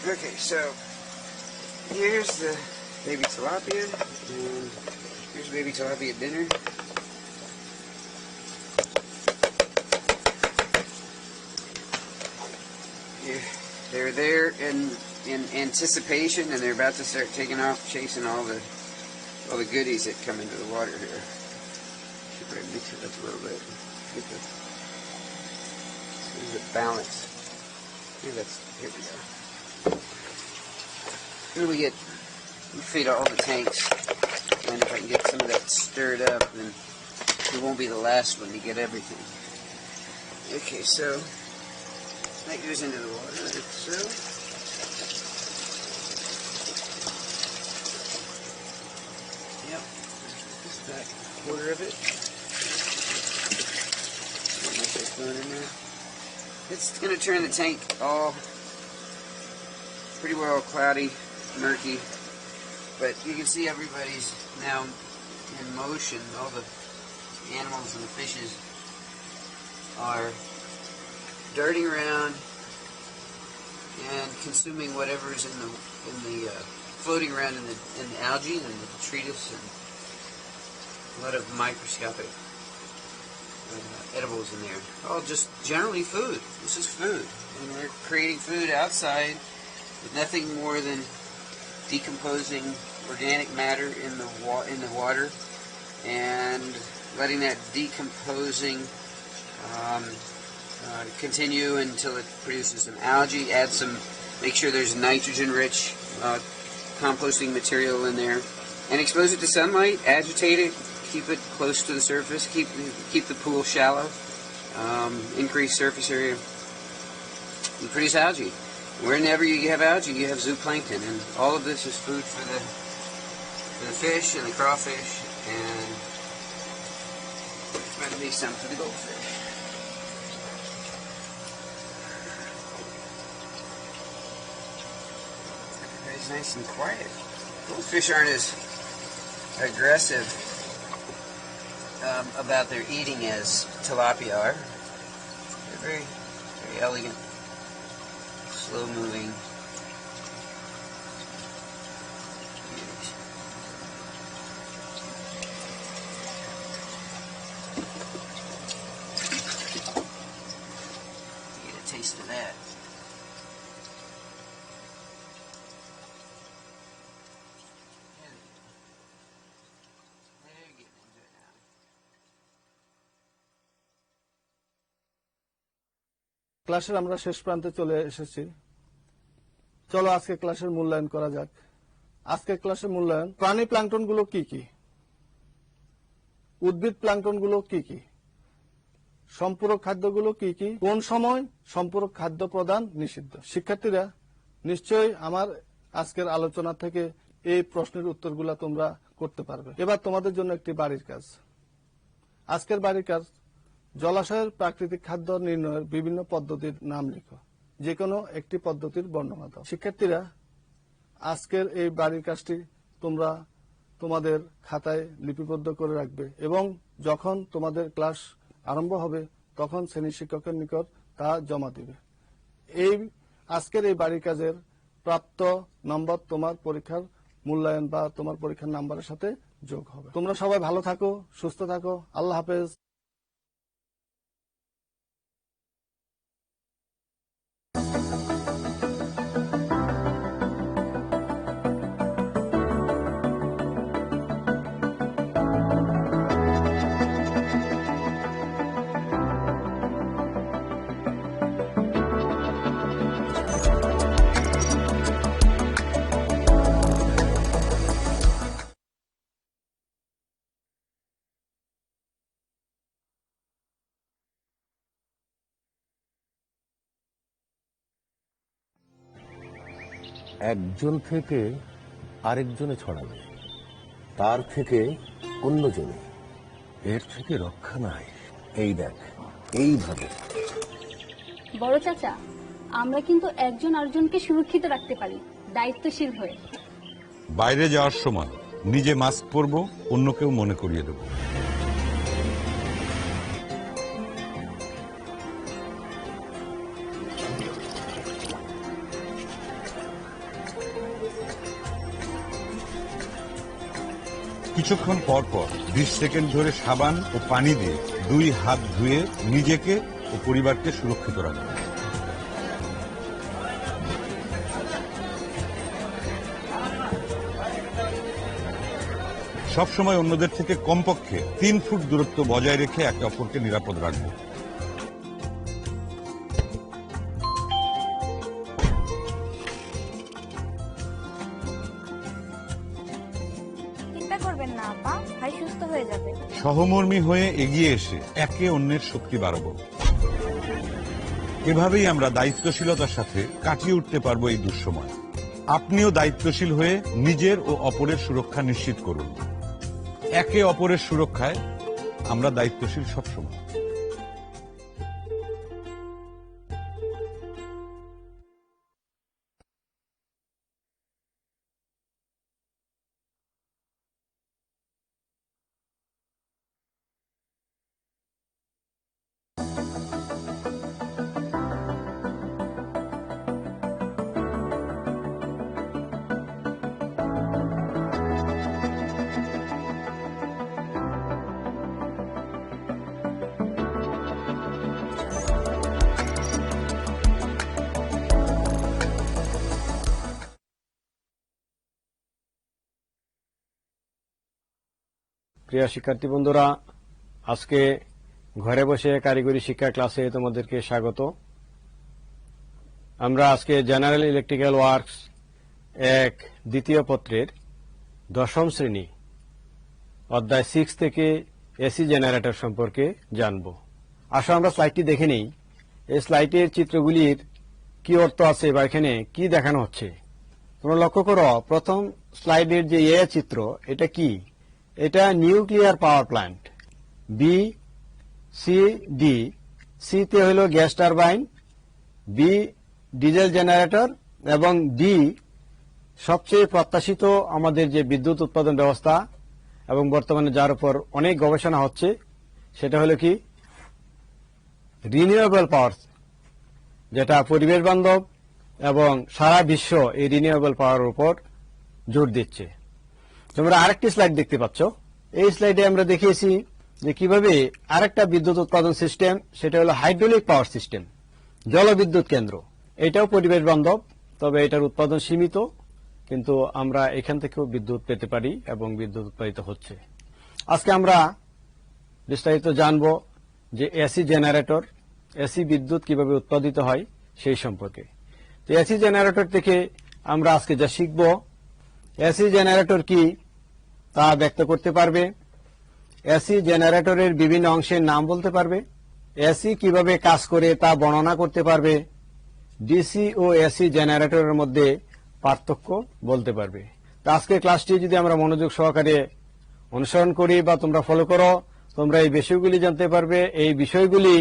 S7: Okay, so Here's the baby tilapia, and here's baby tilapia dinner. Yeah, they're there in anticipation, and they're about to start taking off, chasing all the goodies that come into the water here. Should probably mix it up a little bit. Get the balance. Here we go. Here we feed all the tanks, and if I can get some of that stirred up, then we won't be the last one to get everything. Okay, so that goes into the water like so. Yep, just that quarter of it. Going in there. It's going to turn the tank all pretty well cloudy, murky, but you can see everybody's now in motion. All the animals and the fishes are darting around and consuming whatever's in the floating around in the algae and the detritus, and a lot of microscopic edibles in there. All just generally food. This is food, and we're creating food outside with nothing more than decomposing organic matter in the water, and letting that decomposing continue until it produces some algae. Make sure there's nitrogen-rich composting material in there, and expose it to sunlight. Agitate it. Keep it close to the surface. Keep the pool shallow. Increase surface area. You produce algae. Whenever you have algae, you have zooplankton, and all of this is food for the fish and the crawfish, and might be some for the goldfish. Everybody's nice and quiet. Goldfish aren't as aggressive about their eating as tilapia are. They're very, very elegant, slow-moving. Get a taste of that. They're getting into it now.
S5: ক্লাসের আমরা শেষ প্রান্তে চলে এসেছি। চলো আজকে ক্লাসের মূল্যায়ন করা যাক। আজকে ক্লাসের মূল্যায়ন, প্রাণী প্লাঙ্কটন গুলো কি কি, উদ্ভিদ প্লাঙ্কটন গুলো কি কি, সম্পূরক খাদ্যগুলো কি কি, কোন সময় সম্পূরক খাদ্য প্রদান নিষিদ্ধ। শিক্ষার্থীরা নিশ্চয়ই আমার আজকের আলোচনা থেকে এই প্রশ্নের উত্তরগুলো তোমরা করতে পারবে। এবার তোমাদের জন্য একটি বাড়ির কাজ। আজকের বাড়ির কাজ, জলাশয়ের প্রাকৃতিক খাদ্য নির্ণয়ের বিভিন্ন পদ্ধতির নাম লিখো। যে কোনো একটি পদ্ধতির বর্ণনা দাও। শিক্ষার্থীরা আজকের এই বাড়ির কাজটি তোমরা তোমাদের খাতায় লিপিবদ্ধ করে রাখবে, এবং যখন তোমাদের ক্লাস আরম্ভ হবে তখন শ্রেণী শিক্ষকের নিকট তা জমা দিবে। আজকের এই বাড়ির কাজের প্রাপ্ত নম্বর তোমার পরীক্ষার মূল্যায়ন বা তোমার পরীক্ষার নাম্বারের সাথে যোগ হবে। তোমরা সবাই ভালো থাকো, সুস্থ থাকো। আল্লাহ হাফেজ।
S2: একজন থেকে আরেকজনে ছড়াবে, তার থেকে অন্যজনে। এর থেকে রক্ষা নাই। এই দেখ, এইভাবে।
S3: বড় চাচা, আমরা কিন্তু একজন আরেকজনকে সুরক্ষিত রাখতে পারি দায়িত্বশীল হয়ে।
S4: বাইরে যাওয়ার সময় নিজে মাস্ক পরবো, অন্যকেও মনে করিয়ে দেবো। কিছুক্ষণ পর পর 20 সেকেন্ড ধরে সাবান ও পানি দিয়ে 2 হাত ধুয়ে নিজেকে ও পরিবারকে সুরক্ষিত রাখুন। সবসময় অন্যদের থেকে কমপক্ষে 3 ফুট দূরত্ব বজায় রেখে একে অপরকে নিরাপদ রাখবো।
S8: চিন্তা করবেন না আপা, ভাই সুস্থ হয়ে যাবে।
S4: সহমর্মী হয়ে এগিয়ে এসে একে অন্যের শক্তি বাড়াবো। এভাবেই আমরা দায়িত্বশীলতার সাথে কাটিয়ে উঠতে পারবো এই দুঃসময়। আপনিও দায়িত্বশীল হয়ে নিজের ও অপরের সুরক্ষা নিশ্চিত করুন। একে অপরের সুরক্ষায় আমরা দায়িত্বশীল সবসময়।
S9: প্রিয় শিক্ষার্থী বন্ধুরা, আজকে ঘরে বসে কারিগরি শিক্ষা ক্লাসে তোমাদেরকে স্বাগত। আমরা আজকে জেনারেল ইলেকট্রিক্যাল ওয়ার্কস 1 দ্বিতীয় পত্রের 10ম শ্রেণী অধ্যায় 6 থেকে এসি জেনারেটর সম্পর্কে জানব। আসো আমরা স্লাইডটি দেখে নিই। এই স্লাইডের চিত্রগুলির কি অর্থ আছে বা এখানে কি দেখানো হচ্ছে। তোমরা লক্ষ্য করো, প্রথম স্লাইডের যে চিত্র, এটা কি? এটা nuclear power plant. B, C, D. সিতে হইল gas turbine, B diesel generator এবং ডি সবচেয়ে প্রত্যাশিত আমাদের যে বিদ্যুৎ উৎপাদন ব্যবস্থা এবং বর্তমানে যার উপর অনেক গবেষণা হচ্ছে, সেটা হলো কি রিনিউয়েবল পাওয়ার, যেটা পরিবেশ বান্ধব এবং সারা বিশ্ব এই রিনিউয়েবল পাওয়ারের উপর জোর দিচ্ছে। তোমরা আরেকটি স্লাইড দেখতে পাচ্ছ। এই স্লাইডে আমরা দেখিয়েছি যে কিভাবে আরেকটা বিদ্যুৎ উৎপাদন সিস্টেম, সেটা হলো হাইড্রোলিক পাওয়ার সিস্টেম, জলবিদ্যুৎ কেন্দ্র। এটাও পরিবেশ বান্ধব, তবে এটার উৎপাদন সীমিত, কিন্তু আমরা এখান থেকেও বিদ্যুৎ পেতে পারি এবং বিদ্যুৎ উৎপাদিত হচ্ছে। আজকে আমরা বিস্তারিত জানব যে এসি জেনারেটর, এসি বিদ্যুৎ কিভাবে উৎপাদিত হয় সেই সম্পর্কে। তো এসি জেনারেটর থেকে আমরা আজকে যা শিখব, এসি জেনারেটর কি তা ব্যক্ত করতে পারবে, এসি জেনারেটরের বিভিন্ন অংশের নাম বলতে পারবে, এসি কিভাবে কাজ করে তা বর্ণনা করতে পারবে, ডিসি ও এসি জেনারেটরের মধ্যে পার্থক্য বলতে পারবে। তো আজকের ক্লাসটি যদি আমরা মনোযোগ সহকারে অনুসরণ করি বা তোমরা ফলো করো, তোমরা এই বিষয়গুলি জানতে পারবে। এই বিষয়গুলি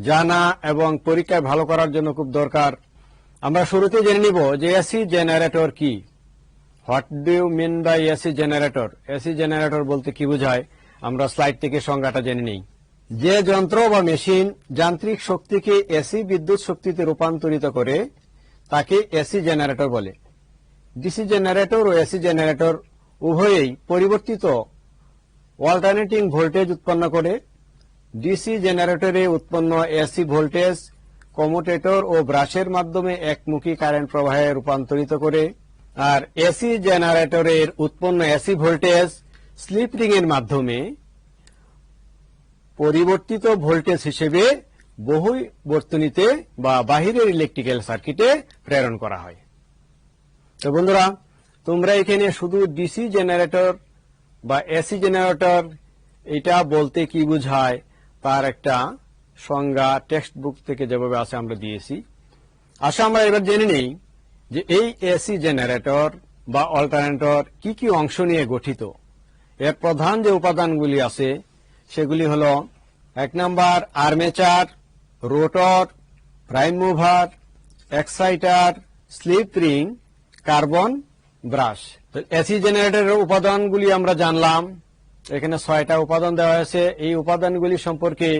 S9: জানা এবং পরীক্ষায় ভালো করার জন্য খুব দরকার। আমরা শুরুতে জেনে নিব যে এসি জেনারেটর কি। What do you mean by AC generator? AC generator বলতে কি বোঝায় আমরা স্লাইড থেকে সংজ্ঞাটা জেনে নিই। যে যন্ত্র বা মেশিন যান্ত্রিক শক্তিকে এসি বিদ্যুৎ শক্তিতে রূপান্তরিত করে তাকে এসি জেনারেটর বলে। ডিসি জেনারেটর ও এসি জেনারেটর উভয়েই পরিবর্তিত অল্টারনেটিং ভোল্টেজ উৎপন্ন করে। ডিসি জেনারেটরে উৎপন্ন এসি ভোল্টেজ কম্যুটেটর ও ব্রাশের মাধ্যমে একমুখী কারেন্ট প্রবাহে রূপান্তরিত করে, আর এসি জেনারেটরের উৎপন্ন এসি ভোল্টেজ স্লিপ রিং এর মাধ্যমে পরিবর্তিত ভোল্টেজ হিসেবে বহু বর্তনীতে বা বাহিরের ইলেকট্রিক্যাল সার্কিটে প্রেরণ করা হয়। তো বন্ধুরা, তোমরা এখানে শুধু ডিসি জেনারেটর বা এসি জেনারেটর এটা বলতে কি বোঝায় তার একটা সংজ্ঞা টেক্সট বুক থেকে যেভাবে আছে আমরা দিয়েছি। আসলে আমরা এবার জেনে নেই যে এই এসি জেনারেটর বা অল্টারনেটর কি কি অংশ নিয়ে গঠিত। এর প্রধান যে উপাদানগুলি আছে সেগুলি হল 1 number armature, rotor, prime mover, exciter, slip ring, carbon brush. AC জেনারেটরের উপাদানগুলি আমরা জানলাম। এখানে 6টা উপাদান দেওয়া হয়েছে। এই উপাদানগুলি সম্পর্কে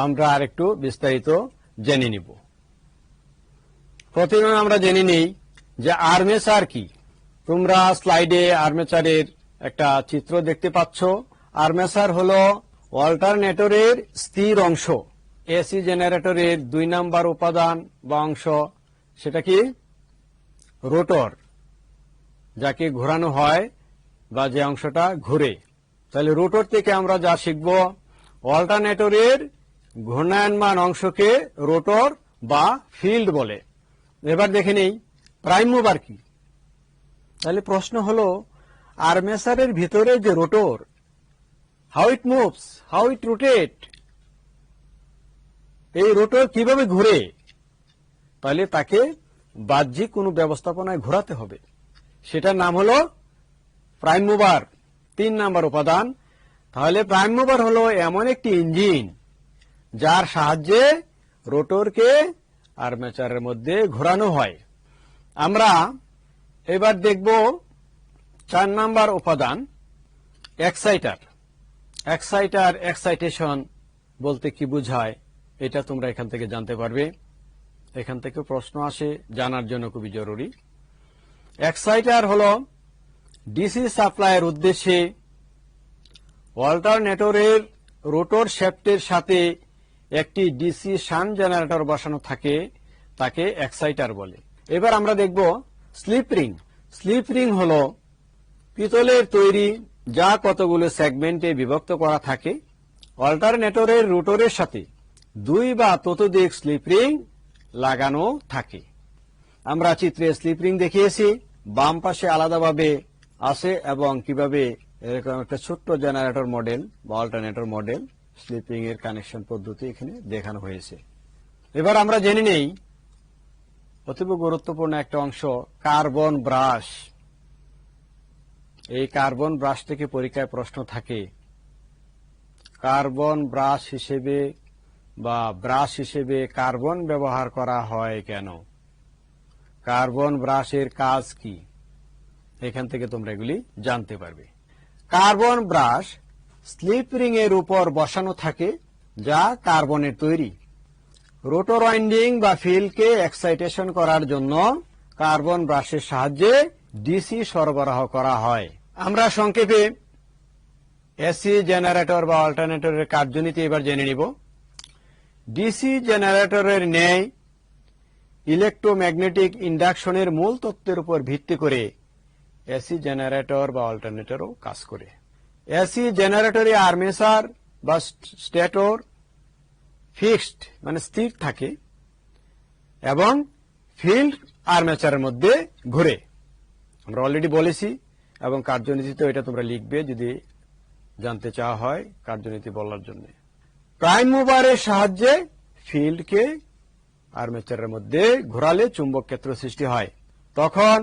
S9: আমরা আরেকটু বিস্তারিত জেনে নিব। প্রথমে আমরা জেনে নিই যে আর্মেচার কি। তোমরা স্লাইডে আর্মেচারের একটা চিত্র দেখতে পাচ্ছ। আর্মেচার হলো অল্টারনেটরের স্থির অংশ। এসি জেনারেটরের 2 নাম্বার উপাদান বা অংশ সেটা কি? রোটর, যাকে ঘোরানো হয় বা যে অংশটা ঘুরে। তাহলে রোটর থেকে আমরা যা শিখব, অল্টারনেটরের ঘূর্ণায়মান অংশকে রোটর বা ফিল্ড বলে। এবার দেখে নেই প্রাইম মুভার কি। তাহলে প্রশ্ন হলো, আর্মেচারের ভিতরে যে rotor, how it moves, how it rotate, এই রোটর কিভাবে ঘুরে? তাহলে তাকে বাহ্যিক কোনো ব্যবস্থাপনায় ঘোরাতে হবে, সেটার নাম হলো প্রাইম মুভার, 3 নাম্বার উপাদান। তাহলে প্রাইম মুভার হলো এমন একটি ইঞ্জিন যার সাহায্যে রোটরকে আর্মেচারের মধ্যে ঘোরানো হয়। আমরা এবার দেখব 4 নাম্বার উপাদান, এক্সাইটার। এক্সাইটেশন বলতে কি বোঝায়, এটা তোমরা এখান থেকে জানতে পারবে। এখান থেকে প্রশ্ন আসে, জানার জন্য খুবই জরুরি। এক্সাইটার হলো ডিসি সাপ্লাইয়ের উদ্দেশ্যে অল্টারনেটরের রোটর শ্যাফটের সাথে একটি ডিসি শান্ট জেনারেটর বসানো থাকে, তাকে এক্সাইটার বলে। এবার আমরা দেখব স্লিপ রিং। স্লিপ রিং হলো পিতলের তৈরি, যা কতগুলো সেগমেন্টে বিভক্ত করা থাকে। অল্টারনেটরের রোটরের সাথে 2 বা ততোধিক স্লিপ রিং লাগানো থাকে। আমরা চিত্রে স্লিপ রিং দেখিয়েছি, বাম পাশে আলাদাভাবে আছে এবং কিভাবে এরকম একটা ছোট্ট জেনারেটর মডেল বা অল্টারনেটর মডেল স্লিপ রিং এর কানেকশন পদ্ধতি এখানে দেখানো হয়েছে। এবার আমরা জেনে নেই অতীব গুরুত্বপূর্ণ একটা অংশ, কার্বন ব্রাশ। এই কার্বন ব্রাশ থেকে পরীক্ষায় প্রশ্ন থাকে, কার্বন ব্রাশ হিসেবে বা ব্রাশ হিসেবে কার্বন ব্যবহার করা হয় কেন? কার্বন ব্রাশের কাজ কি? এখান থেকে তোমরা এগুলি জানতে পারবে। কার্বন ব্রাশ স্লিপ রিং এর উপর বসানো থাকে, যা কার্বনের তৈরি। রোটর ওয়াইন্ডিং বা ফিল্ডকে এক্সাইটেশন করার জন্য কার্বন ব্রাশের সাহায্যে ডিসি সরবরাহ করা হয়। আমরা সংক্ষেপে এসি জেনারেটর বা অল্টারনেটরের কার্যনীতি এবার জেনে নিব। ডিসি জেনারেটরের ন্যায় ইলেকট্রোম্যাগনেটিক ইন্ডাকশনের মূল তত্ত্বের উপর ভিত্তি করে এসি জেনারেটর বা অল্টারনেটরও কাজ করে। এসি জেনারেটরে আর্মেচার বা স্টেটর ফিক্সড মানে স্থির থাকে এবং ফিল্ড আর্মেচারের মধ্যে ঘুরে। আমরা অলরেডি বলেছি এবং কার্যনীতিতে এটা তোমরা লিখবে যদি জানতে চাওয়া হয় কার্যনীতি বলার জন্য। প্রাইম মুভারের সাহায্যে ফিল্ডকে আর্মেচারের মধ্যে ঘোরালে চুম্বক ক্ষেত্র সৃষ্টি হয়। তখন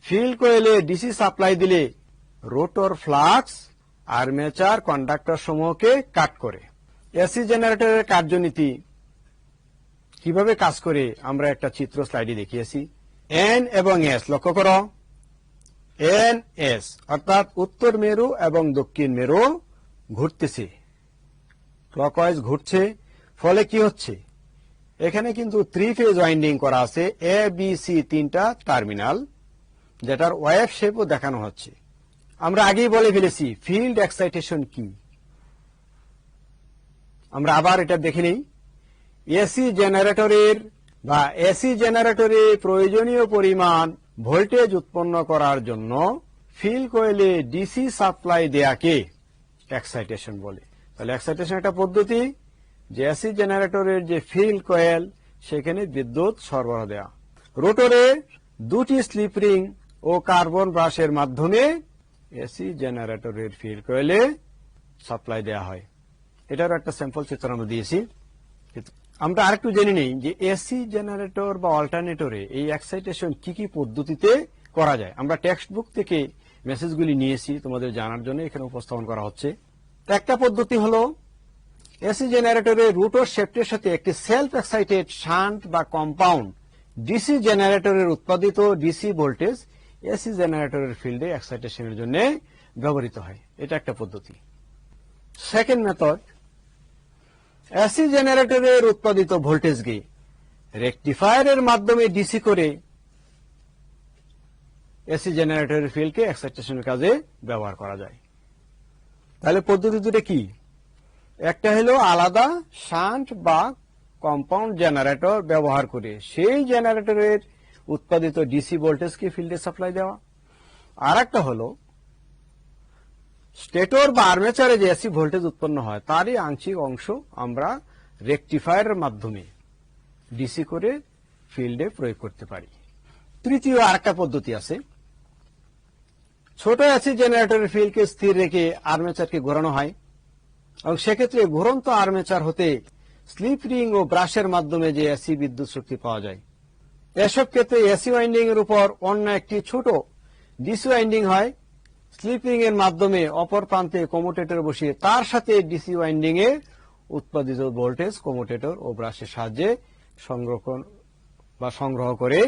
S9: ফিল্ড কয়েলে ডিসি সাপ্লাই দিলে রোটর ফ্লাক্স আর্মেচার কন্ডাক্টর সমূহকে কাট করে। এসি জেনারেটরের কার্যনীতি কিভাবে কাজ করে আমরা একটা চিত্র স্লাইডে দেখিয়েছি। এন এবং এস, লক্ষ্য করো, এন এস অর্থাৎ উত্তর মেরু এবং দক্ষিণ মেরু ঘুরতেছে, ক্লকওয়াইজ ঘুরছে। ফলে কি হচ্ছে, এখানে কিন্তু 3 ফেজ ওয়াইন্ডিং করা আছে, এ বি সি 3টা টার্মিনাল, যেটার ওয়েভ শেপও দেখানো হচ্ছে। আমরা আগেই বলে ফেলেছি ফিল্ড এক্সাইটেশন কি। আমরা আবার এটা দেখে নেই। এসি জেনারেটরের বা এসি জেনারেটরে প্রয়োজনীয় পরিমাণ ভোল্টেজ উৎপন্ন করার জন্য ফিল্ড কয়েলে ডিসি সাপ্লাই দেয়াকে এক্সাইটেশন বলে। তাহলে এক্সাইটেশন একটা পদ্ধতি যে এসি জেনারেটরের যে ফিল্ড কয়েল সেখানে বিদ্যুৎ সরবরাহ দেয়া। রোটরে 2টি স্লিপ রিং ও কার্বন ব্রাশের মাধ্যমে এসি জেনারেটরের ফিল্ড কয়েলে সাপ্লাই দেয়া হয়। এটারও একটা স্যাম্পল চিত্র আমরা দিয়েছি। আমরা আরেকটু জেনে নিই যে এসি জেনারেটর বা অল্টারনেটরে এই এক্সাইটেশন কি কি পদ্ধতিতে করা যায়। আমরা টেক্সট বুক থেকে মেসেজগুলি নিয়েছি, তোমাদের জানার জন্য এখানে উপস্থাপন করা হচ্ছে। একটা পদ্ধতি হলো এসি জেনারেটরের রোটর শ্যাফটের সাথে একটি সেলফ এক্সাইটেড শান্ট বা কম্পাউন্ড ডিসি জেনারেটরের উৎপাদিত ডিসি ভোল্টেজ এসি জেনারেটরের ফিল্ডে এক্সাইটেশনের জন্য ব্যবহৃত হয়। এটা একটা পদ্ধতি। সেকেন্ড মেথড, এসি জেনারেটরের উৎপাদিত ভোল্টেজকে রেকটিফায়ারের মাধ্যমে ডিসি করে এসি জেনারেটরের ফিল্ডকে এক্সাইটেশনের কাজে ব্যবহার করা যায়। তাহলে পদ্ধতি দুটো কি? একটা হলো আলাদা শান্ট বা কম্পাউন্ড জেনারেটর ব্যবহার করে সেই জেনারেটরের উৎপাদিত ডিসি ভোল্টেজকে ফিল্ডে সাপ্লাই দেওয়া। আর একটা হলো স্টেটর বা আর্মেচারে যে এসি ভোল্টেজ উৎপন্ন হয় তারই আংশিক অংশ আমরা রেকটিফায়ারের মাধ্যমে ডিসি করে ফিল্ডে প্রয়োগ করতে পারি। তৃতীয় আরেকটা পদ্ধতি আছে, ছোট এসি জেনারেটরের ফিল্ডকে স্থির রেখে আর্মেচারকে ঘোরানো হয় এবং সেক্ষেত্রে ঘুরন্ত আর্মেচার হতে স্লিপ রিং ও ব্রাশের মাধ্যমে যে এসি বিদ্যুৎ শক্তি পাওয়া যায়। এসব ক্ষেত্রে এসি ওয়াইন্ডিং এর উপর অন্য একটি ছোট ডিসি ওয়াইন্ডিং হয়, স্লিপ রিং এর মাধ্যমে অপর প্রান্তে কমিউটেটর বসিয়ে তার সাথে ডিসি ওয়াইন্ডিং এ উৎপাদিত ভোল্টেজ কমিউটেটর ও ব্রাশের সাহায্যে সংগ্রহ করে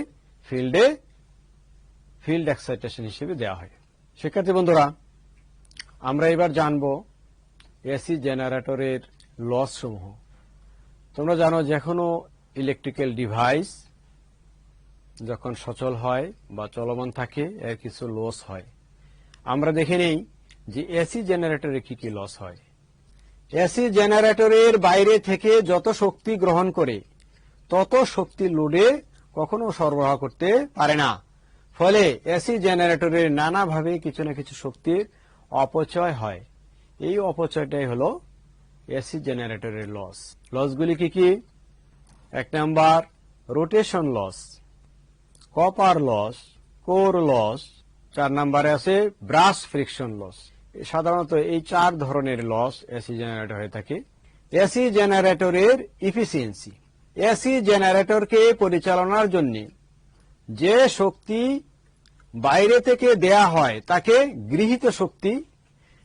S9: ফিল্ড এক্সাইটেশন হিসেবে দেওয়া হয়। শিক্ষার্থী বন্ধুরা, আমরা এবার জানব এসি জেনারেটরের লস সমূহ। তোমরা জানো যে কোনো ইলেকট্রিক্যাল ডিভাইস যখন সচল হয় বা চলমান থাকে এর কিছু লস হয়। আমরা দেখে নেই যে এসি জেনারেটরে কি কি লস হয়। এসি জেনারেটরের বাইরে থেকে যত শক্তি গ্রহণ করে তত শক্তি লোডে কখনো সরবরাহ করতে পারে না, ফলে এসি জেনারেটরের নানাভাবে কিছু না কিছু শক্তির অপচয় হয়। এই অপচয়টাই হলো এসি জেনারেটরের লস। লসগুলি কি কি? এক number rotation loss, copper loss, core loss. 4 নম্বরে আছে ব্রাশ ফ্রিকশন লস। সাধারণত এই 4 ধরনের লস এসি জেনারেটর হয়ে থাকে। এসি জেনারেটরের ইফিসিয়েন্সি, এসি জেনারেটরকে পরিচালনার জন্য যে শক্তি বাইরে থেকে দেয়া হয় তাকে গৃহীত শক্তি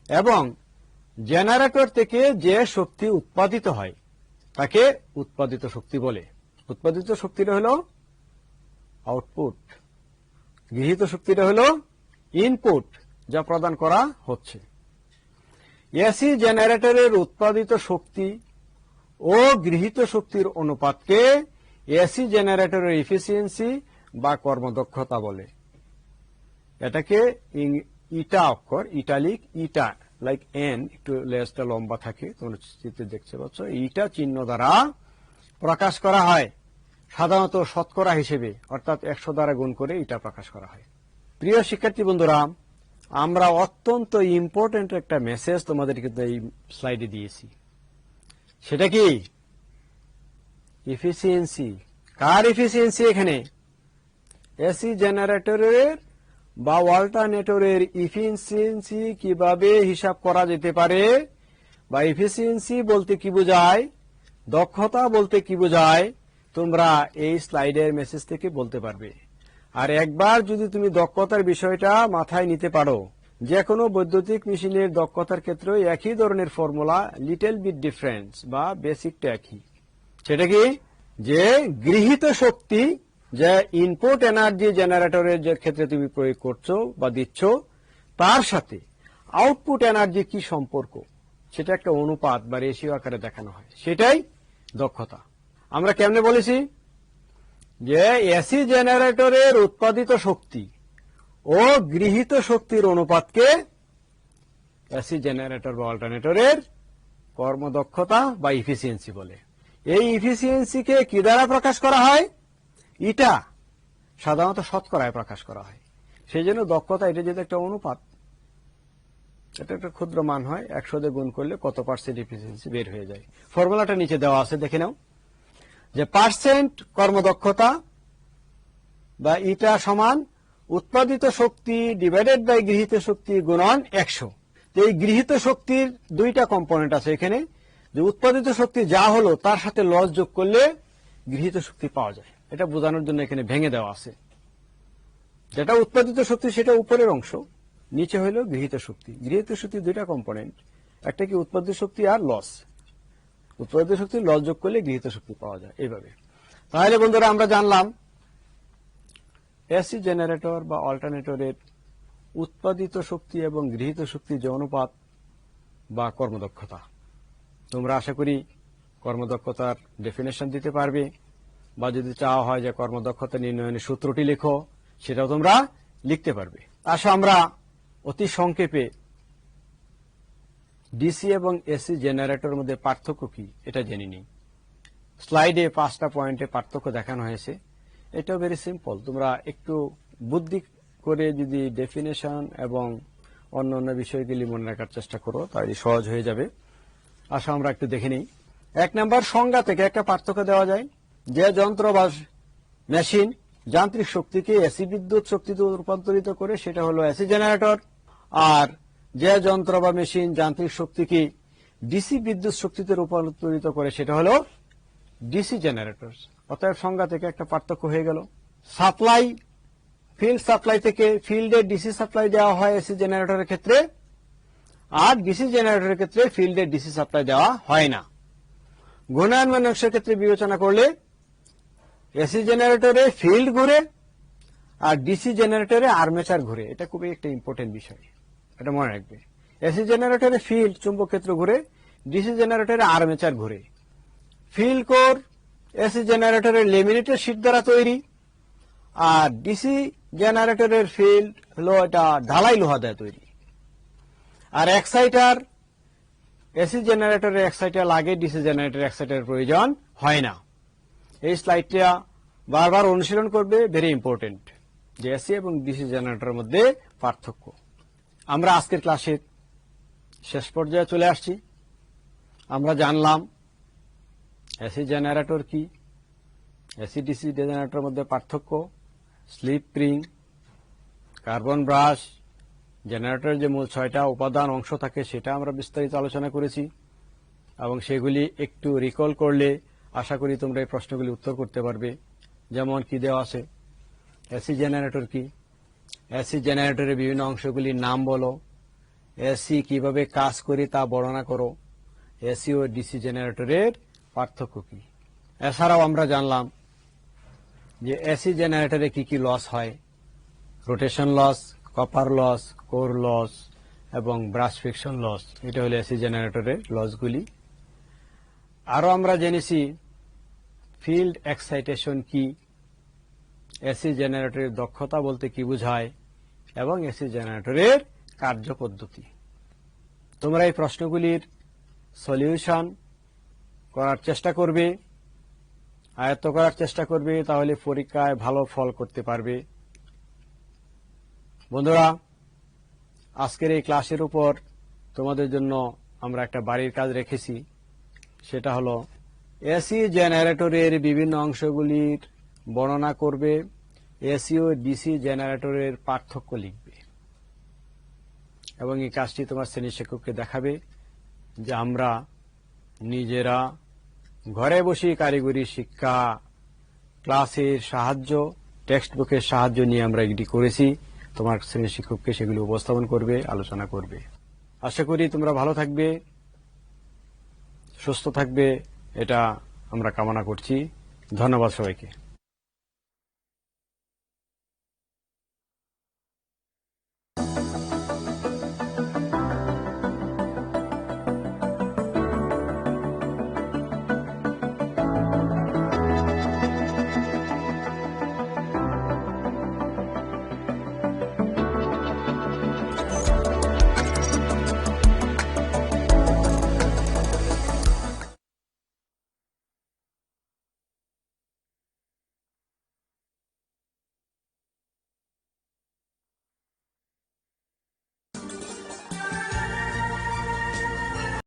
S9: এবং জেনারেটর থেকে যে শক্তি উৎপাদিত হয় তাকে উৎপাদিত শক্তি বলে। উৎপাদিত শক্তিটা হলো আউটপুট, গৃহীত শক্তিটা হলো ইনপুট যা প্রদান করা হচ্ছে। এসি জেনারেটরের উৎপাদিত শক্তি ও গৃহীত শক্তির অনুপাতকে এসি জেনারেটরের ইফিসিয়েন্সি বা কর্মদক্ষতা বলে। এটাকে ইটা অক্ষর, ইটালিক ইটা লাইক এন, একটু লেজটা লম্বা থাকে, তোমরা চিত্রে দেখতে পাচ্ছ, ইটা চিহ্ন দ্বারা প্রকাশ করা হয়। সাধারণত শতকরা হিসেবে অর্থাৎ 100 দ্বারা গুণ করে এটা প্রকাশ করা হয়। প্রিয় শিক্ষার্থী বন্ধুরা, আমরা অত্যন্ত ইম্পর্টেন্ট একটা মেসেজ তোমাদের কিন্তু এই স্লাইডে দিয়েছি। সেটা কি? ইফিসিয়েন্সি। কার ইফিসিয়েন্সি? এখানে এসি জেনারেটরের বা অল্টারনেটরের ইফিসিয়েন্সি কিভাবে হিসাব করা যেতে পারে, বা ইফিসিয়েন্সি বলতে কি বোঝায়, দক্ষতা বলতে কি বোঝায়, তোমরা এই স্লাইডের মেসেজ থেকে বলতে পারবে। আর একবার যদি তুমি দক্ষতার বিষয়টা মাথায় নিতে পারো, যে কোনো বৈদ্যুতিক মেশিনের দক্ষতার ক্ষেত্রে একই ধরনের ফর্মুলা, লিটল বিট ডিফারেন্স বা বেসিকটা একই। সেটা কি? যে গৃহীত শক্তি, যে ইনপুট এনার্জি জেনারেটরের যে ক্ষেত্রে তুমি প্রয়োগ করছো বা দিচ্ছ, তার সাথে আউটপুট এনার্জি কি সম্পর্ক, সেটা একটা অনুপাত বা রেশিও আকারে দেখানো হয়, সেটাই দক্ষতা। আমরা কেমনে বলেছি যে এসি জেনারেটরের উৎপাদিত শক্তি ও গৃহীত শক্তির অনুপাতকে এসি জেনারেটর বা অল্টারনেটরের কর্মদক্ষতা বা ইফিসিয়েন্সি বলে। এই ইফিসিয়েন্সিকে কি দ্বারা প্রকাশ করা হয়? এটা সাধারণত শতকরায় প্রকাশ করা হয়। সেই জন্য দক্ষতা এটা যেটা একটা অনুপাত, এটা একটা ক্ষুদ্র মান হয়, 100 দিয়ে গুণ করলে কত পার্সেন্ট ইফিসিয়েন্সি বের হয়ে যায়। ফর্মুলাটা নিচে দেওয়া আছে, দেখে নাও, যে পার্সেন্ট কর্মদক্ষতা বা ইটা সমান উৎপাদিত শক্তি ডিভাইডেড বাই গৃহীত শক্তি গুণন 100। এই গৃহীত শক্তির 2টা কম্পোনেন্ট আছে এখানে, যে উৎপাদিত শক্তি যা হলো তার সাথে লস যোগ করলে গৃহীত শক্তি পাওয়া যায়। এটা বোঝানোর জন্য এখানে ভেঙে দেওয়া আছে। যেটা উৎপাদিত শক্তি সেটা উপরের অংশ, নিচে হলো গৃহীত শক্তি। গৃহীত শক্তি 2টা কম্পোনেন্ট, একটা কি উৎপাদিত শক্তি আর লস। উৎপাদিত শক্তি লস যোগ করলে গৃহীত শক্তি পাওয়া যায় এইভাবে। তাহলে বন্ধুরা, আমরা জানলাম এসি জেনারেটর বা অল্টারনেটরের উৎপাদিত শক্তি এবং গৃহীত শক্তির যে অনুপাত বা কর্মদক্ষতা। তোমরা আশা করি কর্মদক্ষতার ডেফিনেশন দিতে পারবে, বা যদি চাওয়া হয় যে কর্মদক্ষতা নির্ণয়নের সূত্রটি লেখো, সেটাও তোমরা লিখতে পারবে। আসো আমরা অতি সংক্ষেপে ডিসি এবং এসি জেনারেটরের মধ্যে পার্থক্য কি এটা জেনে নিই। স্লাইডে 5টা পয়েন্টে পার্থক্য দেখানো হয়েছে। এটাও ভেরি সিম্পল, তোমরা একটু বুদ্ধি করে যদি ডেফিনেশন এবং অন্যান্য বিষয়গুলি মনে রাখার চেষ্টা করো তাহলে সহজ হয়ে যাবে। আসো আমরা একটু দেখে নিই। 1 নম্বর সংজ্ঞা থেকে একটা পার্থক্য দেওয়া যায়। যে যন্ত্র বা মেশিন যান্ত্রিক শক্তিকে এসি বিদ্যুৎ শক্তিতে রূপান্তরিত করে সেটা হলো এসি জেনারেটর, আর যে যন্ত্র বা মেশিন যান্ত্রিক শক্তিকে ডিসি বিদ্যুৎ শক্তিতে রূপান্তরিত করে সেটা হলো ডিসি জেনারেটর। অতএব সংজ্ঞা থেকে একটা পার্থক্য হয়ে গেল। সাপ্লাই, ফিল্ড সাপ্লাই থেকে ফিল্ডে ডিসি সাপ্লাই দেওয়া হয় এসি জেনারেটরের ক্ষেত্রে, আর ডিসি জেনারেটরের ক্ষেত্রে ফিল্ডে ডিসি সাপ্লাই দেওয়া হয় না। ঘূর্ণায়মান অংশের ক্ষেত্রে বিবেচনা করলে এসি জেনারেটরে ফিল্ড ঘুরে আর ডিসি জেনারেটরে আর্মেচার ঘুরে। এটা খুবই একটা ইম্পর্টেন্ট বিষয়, এটা মনে রাখবে। এসি জেনারেটরে ফিল্ড চুম্বক ক্ষেত্র ঘুরে, ডিসি জেনারেটরে আর্মেচার ঘুরে। ফিল্ড কোর এসি জেনারেটরের লেমিনেটেড শীট দ্বারা তৈরি, আর ডিসি জেনারেটরের ফিল্ড হলো এটা ঢালাই লোহা দ্বারা তৈরি। আর এক্সাইটার এসি জেনারেটরের এক্সাইটার লাগে, ডিসি জেনারেটরের এক্সাইটারের প্রয়োজন হয় না। এই স্লাইডটা বারবার অনুশীলন করবে, ভেরি ইম্পর্টেন্ট, যে এসি এবং ডিসি জেনারেটরের মধ্যে পার্থক্য। আমরা আজকের ক্লাসের শেষ পর্যায়ে চলে আসছি। আমরা জানলাম এসি জেনারেটর কি, এসি ডিসি জেনারেটরের মধ্যে পার্থক্য, স্লিপ রিং, কার্বন ব্রাশ, জেনারেটরের যে মূল 6টা উপাদান অংশ থাকে সেটা আমরা বিস্তারিত আলোচনা করেছি, এবং সেগুলি একটু রিকল করলে আশা করি তোমরা এই প্রশ্নগুলি উত্তর করতে পারবে। যেমন কি দেওয়া আছে, এসি জেনারেটর কি, এসি জেনারেটরের বিভিন্ন অংশগুলির নাম বলো, এসি কিভাবে কাজ করে তা বর্ণনা করো, এসি ও ডিসি জেনারেটরের পার্থক্য কি। এছাড়াও আমরা জানলাম যে এসি জেনারেটরে কি কি লস হয়, rotation loss, copper loss, core loss এবং ব্রাশ ফ্রিকশন লস। এটা হলো এসি জেনারেটরের লসগুলি। আরো আমরা জেনেছি ফিল্ড এক্সাইটেশন কি, এসি জেনারেটরের দক্ষতা বলতে কি বোঝায়, এবং এসি জেনারেটরের কার্যপদ্ধতি। তোমরা এই প্রশ্নগুলির সলিউশন করার চেষ্টা করবে, আয়ত্ত করার চেষ্টা করবে, তাহলে পরীক্ষায় ভালো ফল করতে পারবে। বন্ধুরা, আজকের এই ক্লাসের উপর তোমাদের জন্য আমরা একটা বাড়ির কাজ রেখেছি, সেটা হলো এসি জেনারেটরের বিভিন্ন অংশগুলির বর্ণনা করবে, এসি ও ডিসি জেনারেটরের পার্থক্য লিখবে, এবং এই কাজটি তোমার শ্রেণী শিক্ষককে দেখাবে যে আমরা নিজেরা ঘরে বসে কারিগরি শিক্ষা ক্লাসের সাহায্য, টেক্সট বুকের সাহায্য নিয়ে আমরা এটি করেছি। তোমার শ্রেণী শিক্ষককে সেগুলো উপস্থাপন করবে, আলোচনা করবে। আশা করি তোমরা ভালো থাকবে, সুস্থ থাকবে, এটা আমরা কামনা করছি। ধন্যবাদ সবাইকে।